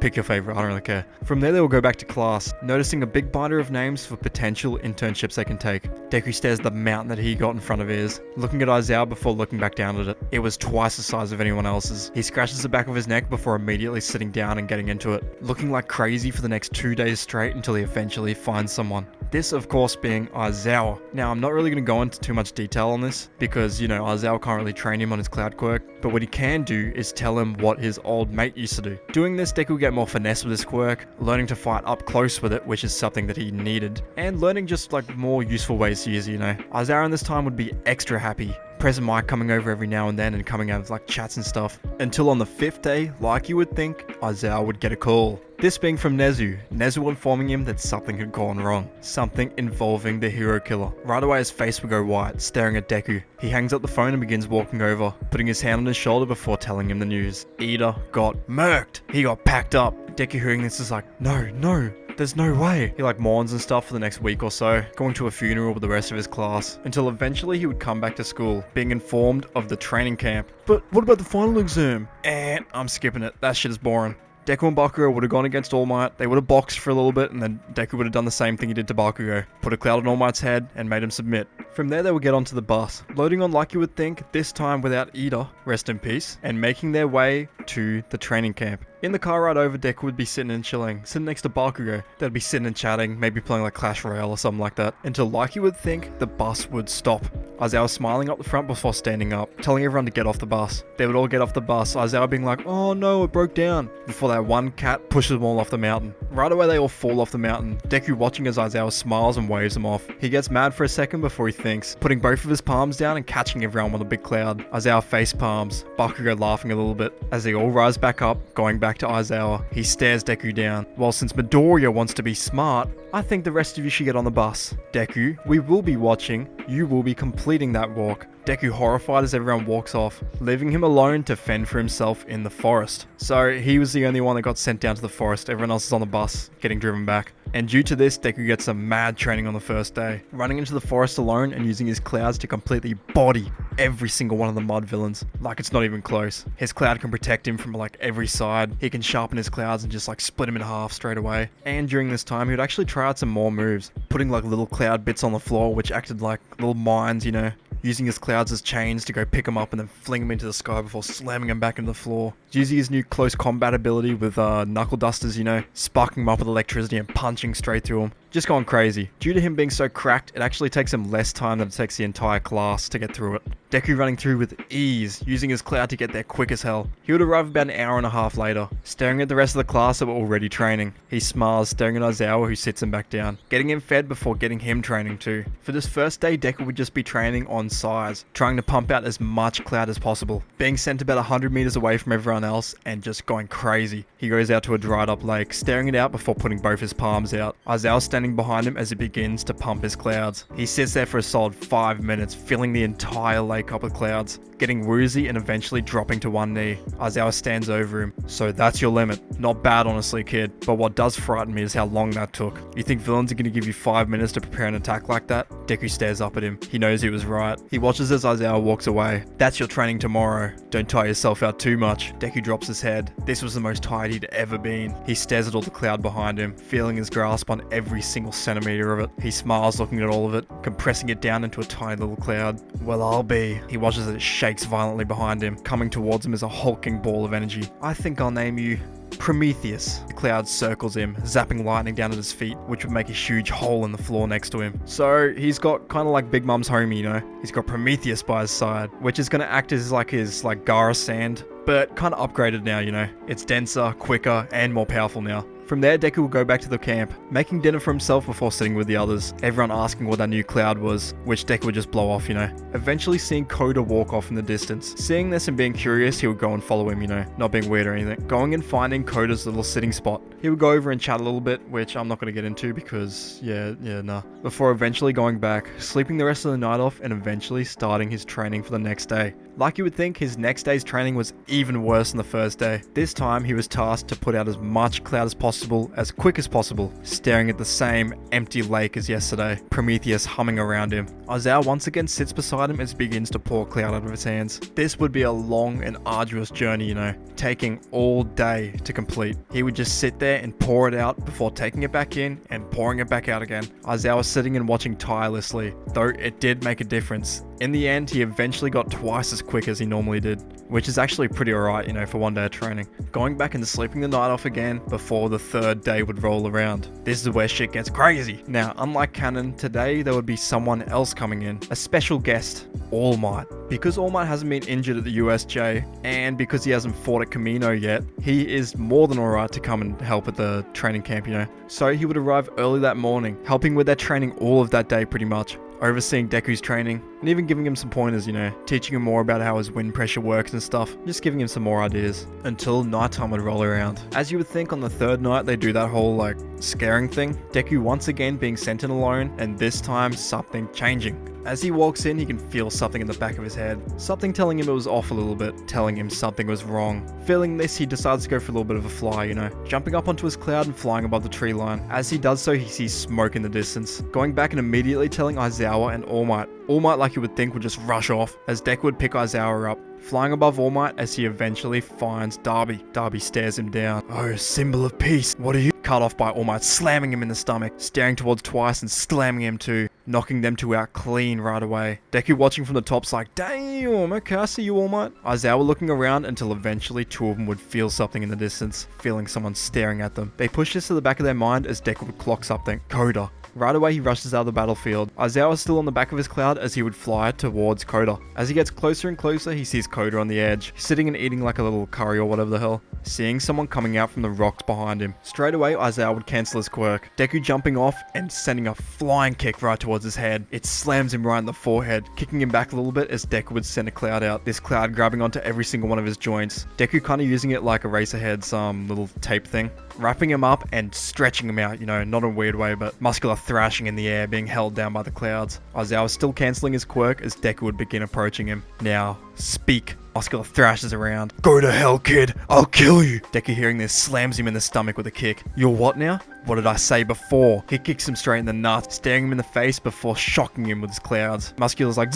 Pick your favorite, I don't really care. From there they will go back to class, noticing a big binder of names for potential internships they can take. Deku stares at the mountain that he got in front of his, looking at Aizawa before looking back down at it. It was twice the size of anyone else's. He scratches the back of his neck before immediately sitting down and getting into it, looking like crazy for the next 2 days straight until he eventually finds someone. This of course being Aizawa. Now I'm not really going to go into too much detail on this, because you know Aizawa can't really train him on his cloud quirk, but what he can do is tell him what his old mate used to do. Doing this, Deku will get more finesse with his quirk, learning to fight up close with it, which is something that he needed, and learning just more useful ways to use it, you know. Aizawa in this time would be extra happy. Present Mike coming over every now and then and coming out of chats and stuff. Until on the 5th day, like you would think, Aizawa would get a call. This being from Nezu. Nezu informing him that something had gone wrong. Something involving the hero killer. Right away his face would go white, staring at Deku. He hangs up the phone and begins walking over, putting his hand on his shoulder before telling him the news. Ida got murked. He got packed up. Deku hearing this is like, no. There's no way. He mourns and stuff for the next week or so, going to a funeral with the rest of his class, until eventually he would come back to school, being informed of the training camp. But what about the final exam? I'm skipping it. That shit is boring. Deku and Bakugo would have gone against All Might, they would have boxed for a little bit, and then Deku would have done the same thing he did to Bakugo. Put a cloud on All Might's head, and made him submit. From there they would get onto the bus, loading on like you would think, this time without Ida, rest in peace, and making their way to the training camp. In the car ride over, Deku would be sitting and chilling, sitting next to Bakugo. They'd be sitting and chatting, maybe playing Clash Royale or something like that, until like you would think, the bus would stop. Aizawa smiling up the front before standing up, telling everyone to get off the bus. They would all get off the bus, Aizawa being like, "Oh no, it broke down," before that one cat pushes them all off the mountain. Right away they all fall off the mountain, Deku watching as Aizawa smiles and waves them off. He gets mad for a second before he thinks, putting both of his palms down and catching everyone with a big cloud. Aizawa face palms, Bakugo laughing a little bit. As they all rise back up, going back to Aizawa, he stares Deku down. Well, since Midoriya wants to be smart, I think the rest of you should get on the bus. Deku, we will be watching. You will be completing that walk. Deku horrified as everyone walks off, leaving him alone to fend for himself in the forest. So he was the only one that got sent down to the forest. Everyone else is on the bus, getting driven back. And due to this, Deku gets some mad training on the first day, running into the forest alone and using his clouds to completely body every single one of the mud villains, like it's not even close. His cloud can protect him from like every side. He can sharpen his clouds and just like split him in half straight away. And during this time, he would actually try out some more moves, putting like little cloud bits on the floor which acted like little mines, you know, using his clouds as chains to go pick them up and then fling them into the sky before slamming them back into the floor. Using his new close combat ability with knuckle dusters, you know, sparking them up with electricity and punching straight through them. Just going crazy. Due to him being so cracked, it actually takes him less time than it takes the entire class to get through it. Deku running through with ease, using his cloud to get there quick as hell. He would arrive about an hour and a half later, staring at the rest of the class that were already training. He smiles, staring at Aizawa, who sits him back down, getting him fed before getting him training too. For this first day, Deku would just be training on size, trying to pump out as much cloud as possible, being sent about 100 meters away from everyone else and just going crazy. He goes out to a dried up lake, staring it out before putting both his palms out. Aizawa standing behind him as he begins to pump his clouds. He sits there for a solid 5 minutes, filling the entire lake up with clouds, getting woozy and eventually dropping to one knee. Aizawa stands over him. "So that's your limit. Not bad honestly, kid, but what does frighten me is how long that took. You think villains are going to give you 5 minutes to prepare an attack like that?" Deku stares up at him. He knows he was right. He watches as Aizawa walks away. "That's your training tomorrow. Don't tire yourself out too much." Deku drops his head. This was the most tired he'd ever been. He stares at all the cloud behind him, feeling his grasp on every single centimeter of it. He smiles looking at all of it, compressing it down into a tiny little cloud. "Well, I'll be." He watches as it shakes violently behind him. Coming towards him is a hulking ball of energy. "I think I'll name you Prometheus." The cloud circles him, zapping lightning down at his feet, which would make a huge hole in the floor next to him. So he's got kind of like Big Mum's homie, you know? He's got Prometheus by his side, which is going to act as like his Gara sand, but kind of upgraded now, you know? It's denser, quicker, and more powerful now. From there, Deku will go back to the camp, making dinner for himself before sitting with the others, everyone asking what that new cloud was, which Deku would just blow off, you know. Eventually seeing Koda walk off in the distance. Seeing this and being curious, he would go and follow him, you know, not being weird or anything. Going and finding Koda's little sitting spot. He would go over and chat a little bit, which I'm not going to get into because, nah. Before eventually going back, sleeping the rest of the night off, and eventually starting his training for the next day. Like you would think, his next day's training was even worse than the first day. This time, he was tasked to put out as much cloud as possible, as quick as possible, staring at the same empty lake as yesterday, Prometheus humming around him. Aizawa once again sits beside him as he begins to pour cloud out of his hands. This would be a long and arduous journey, you know, taking all day to complete. He would just sit there and pour it out before taking it back in and pouring it back out again. Aizawa sitting and watching tirelessly, though it did make a difference. In the end, he eventually got twice as quick as he normally did, which is actually pretty alright, you know, for one day of training. Going back and sleeping the night off again before the third day would roll around. This is where shit gets crazy. Now, unlike canon, today there would be someone else coming in, a special guest, All Might. Because All Might hasn't been injured at the USJ, and because he hasn't fought at Kamino yet, he is more than alright to come and help at the training camp, you know. So he would arrive early that morning, helping with their training all of that day pretty much, overseeing Deku's training, and even giving him some pointers, you know, teaching him more about how his wind pressure works and stuff, just giving him some more ideas, until nighttime would roll around. As you would think, on the third night they do that whole like scaring thing, Deku once again being sent in alone, and this time something changing. As he walks in, he can feel something in the back of his head, something telling him it was off a little bit, telling him something was wrong. Feeling this, he decides to go for a little bit of a fly, you know, jumping up onto his cloud and flying above the tree line. As he does so, he sees smoke in the distance, going back and immediately telling Aizawa and All Might. All Might, like you would think, would just rush off, as Deku would pick Aizawa up, flying above All Might as he eventually finds Darby. Darby stares him down. "Oh, symbol of peace, what are you?" Cut off by All Might, slamming him in the stomach, staring towards Twice and slamming him too, knocking them two out clean right away. Deku watching from the top's like, "Damn, okay, I see you, All Might." Aizawa looking around until eventually two of them would feel something in the distance, feeling someone staring at them. They push this to the back of their mind as Deku would clock something. Koda. Right away, he rushes out of the battlefield. Aizawa is still on the back of his cloud as he would fly towards Koda. As he gets closer and closer, he sees Koda on the edge, sitting and eating like a little curry or whatever the hell. Seeing someone coming out from the rocks behind him. Straight away, Aizawa would cancel his quirk. Deku jumping off and sending a flying kick right towards his head. It slams him right in the forehead, kicking him back a little bit as Deku would send a cloud out. This cloud grabbing onto every single one of his joints. Deku kind of using it like Eraserhead's little tape thing. Wrapping him up and stretching him out, not in a weird way, but muscular thrashing in the air, being held down by the clouds. Aizawa still cancelling his quirk as Deku would begin approaching him. Now, speak. Muscular thrashes around. Go to hell, kid. I'll kill you. Deku, hearing this, slams him in the stomach with a kick. You're what now? What did I say before? He kicks him straight in the nuts, staring him in the face before shocking him with his clouds. Muscular's like,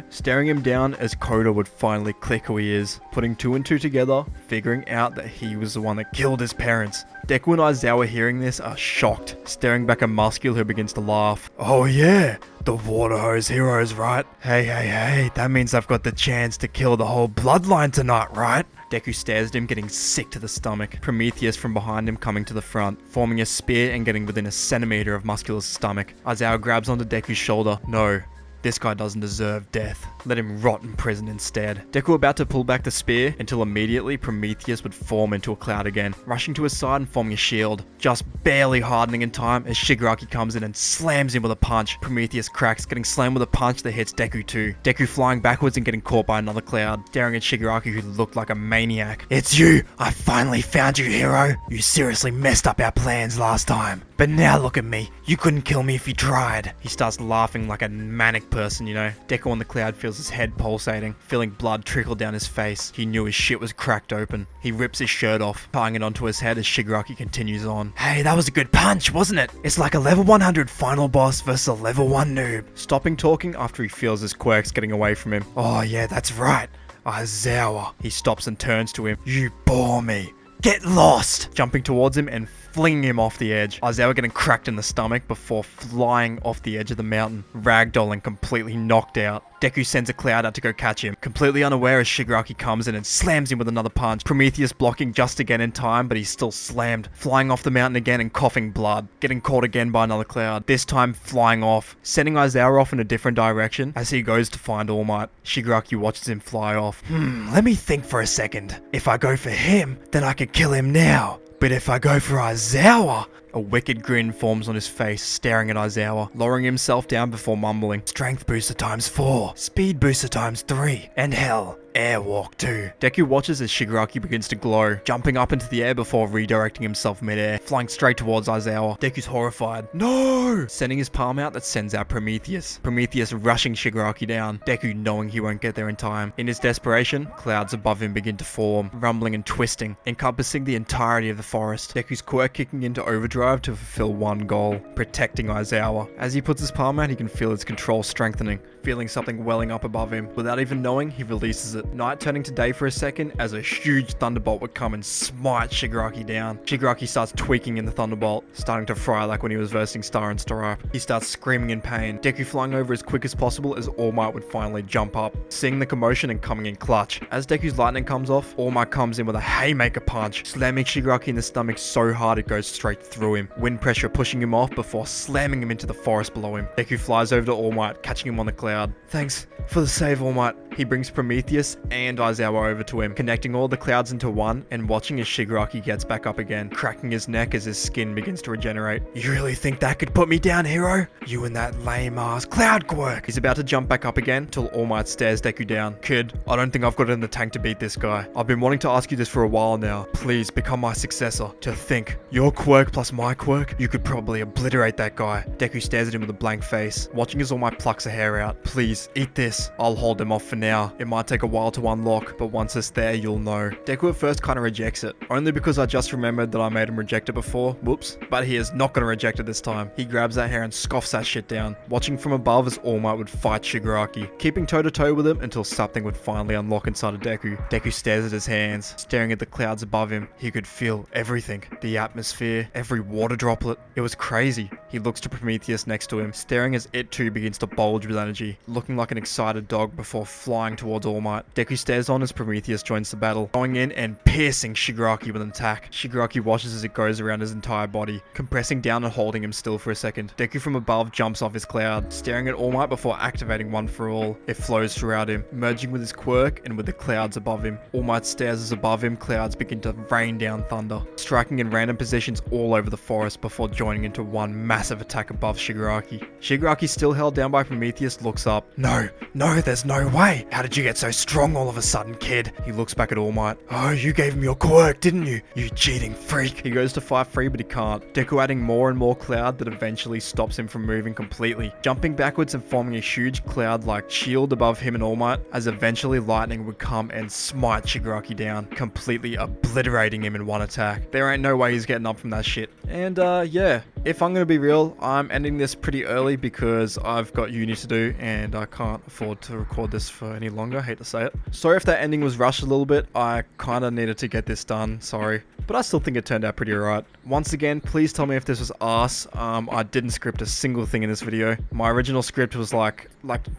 staring him down as Koda would finally click who he is, putting 2 and 2 together, figuring out that he was the one that killed his parents. Deku and Aizawa hearing this are shocked, staring back at Muscular who begins to laugh. Oh yeah, the water hose heroes, right? Hey, that means I've got the chance to kill the whole bloodline tonight, right? Deku stares at him, getting sick to the stomach. Prometheus from behind him coming to the front, forming a spear and getting within a centimeter of Muscular's stomach. Aizawa grabs onto Deku's shoulder. No. This guy doesn't deserve death. Let him rot in prison instead. Deku about to pull back the spear until immediately Prometheus would form into a cloud again, rushing to his side and forming a shield. Just barely hardening in time as Shigaraki comes in and slams him with a punch. Prometheus cracks, getting slammed with a punch that hits Deku too. Deku flying backwards and getting caught by another cloud, staring at Shigaraki who looked like a maniac. It's you! I finally found you, hero! You seriously messed up our plans last time. But now look at me. You couldn't kill me if you tried. He starts laughing like a manic person, Deku on the cloud feels his head pulsating, feeling blood trickle down his face. He knew his shit was cracked open. He rips his shirt off, tying it onto his head as Shigaraki continues on. Hey, that was a good punch, wasn't it? It's like a level 100 final boss versus a level 1 noob. Stopping talking after he feels his quirks getting away from him. Oh yeah, that's right. Aizawa. He stops and turns to him. You bore me. Get lost! Jumping towards him and flinging him off the edge. Aizawa getting cracked in the stomach before flying off the edge of the mountain, ragdolling, completely knocked out. Deku sends a cloud out to go catch him, completely unaware as Shigaraki comes in and slams him with another punch. Prometheus blocking just to get in time, but he's still slammed, flying off the mountain again and coughing blood, getting caught again by another cloud, this time flying off, sending Aizawa off in a different direction as he goes to find All Might. Shigaraki watches him fly off. Let me think for a second. If I go for him, then I can kill him now. But if I go for Aizawa... A wicked grin forms on his face, staring at Aizawa, lowering himself down before mumbling, Strength booster times 4, speed booster times 3, and hell, airwalk 2. Deku watches as Shigaraki begins to glow, jumping up into the air before redirecting himself midair, flying straight towards Aizawa. Deku's horrified. No! Sending his palm out that sends out Prometheus. Prometheus rushing Shigaraki down, Deku knowing he won't get there in time. In his desperation, clouds above him begin to form, rumbling and twisting, encompassing the entirety of the forest. Deku's quirk kicking into overdrive to fulfill one goal, protecting Aizawa. As he puts his palm out, he can feel his control strengthening, feeling something welling up above him. Without even knowing, he releases it. Night turning to day for a second as a huge thunderbolt would come and smite Shigaraki down. Shigaraki starts tweaking in the thunderbolt, starting to fry like when he was versing Star and Stripe. He starts screaming in pain, Deku flying over as quick as possible as All Might would finally jump up, seeing the commotion and coming in clutch. As Deku's lightning comes off, All Might comes in with a haymaker punch, slamming Shigaraki in the stomach so hard it goes straight through him. Wind pressure pushing him off before slamming him into the forest below him. Deku flies over to All Might, catching him on the cloud. Thanks for the save, All Might. He brings Prometheus and Aizawa over to him, connecting all the clouds into one and watching as Shigaraki gets back up again, cracking his neck as his skin begins to regenerate. You really think that could put me down, hero? You and that lame ass cloud quirk. He's about to jump back up again till All Might stares Deku down. Kid, I don't think I've got it in the tank to beat this guy. I've been wanting to ask you this for a while now. Please become my successor. To think, your quirk plus my quirk, you could probably obliterate that guy. Deku stares at him with a blank face, watching as All Might plucks a hair out. Please, eat this. I'll hold them off for now. It might take a while to unlock, but once it's there, you'll know. Deku at first kind of rejects it, only because I just remembered that I made him reject it before. Whoops. But he is not going to reject it this time. He grabs that hair and scoffs that shit down, watching from above as All Might would fight Shigaraki, keeping toe-to-toe with him until something would finally unlock inside of Deku. Deku stares at his hands, staring at the clouds above him. He could feel everything. The atmosphere, every water droplet. It was crazy. He looks to Prometheus next to him, staring as it too begins to bulge with energy, looking like an excited dog before flying towards All Might. Deku stares on as Prometheus joins the battle, going in and piercing Shigaraki with an attack. Shigaraki watches as it goes around his entire body, compressing down and holding him still for a second. Deku from above jumps off his cloud, staring at All Might before activating One for All. It flows throughout him, merging with his quirk and with the clouds above him. All Might stares as above him clouds begin to rain down thunder, striking in random positions all over the forest before joining into one massive attack above Shigaraki. Shigaraki, still held down by Prometheus, looks up. No, there's no way. How did you get so strong all of a sudden, kid? He looks back at All Might. Oh, you gave him your quirk, didn't you? You cheating freak. He goes to fight free, but he can't. Deku adding more and more cloud that eventually stops him from moving completely, jumping backwards and forming a huge cloud-like shield above him and All Might, as eventually lightning would come and smite Shigaraki down, completely obliterating him in one attack. There ain't no way he's getting up from that shit. And yeah, if I'm gonna be real, I'm ending this pretty early because I've got uni to do and I can't afford to record this for any longer. I hate to say it. Sorry if that ending was rushed a little bit. I kind of needed to get this done. Sorry. But I still think it turned out pretty alright. Once again, please tell me if this was arse. I didn't script a single thing in this video. My original script was like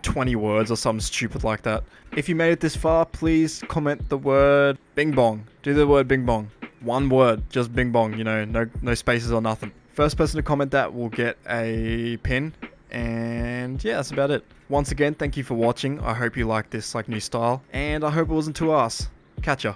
20 words or something stupid like that. If you made it this far, please comment the word bing bong. Do the word bing bong. One word, just bing bong, you know, no spaces or nothing. First person to comment that will get a pin. And yeah, that's about it. Once again, thank you for watching. I hope you like this new style, and I hope it wasn't too arse. Catch ya.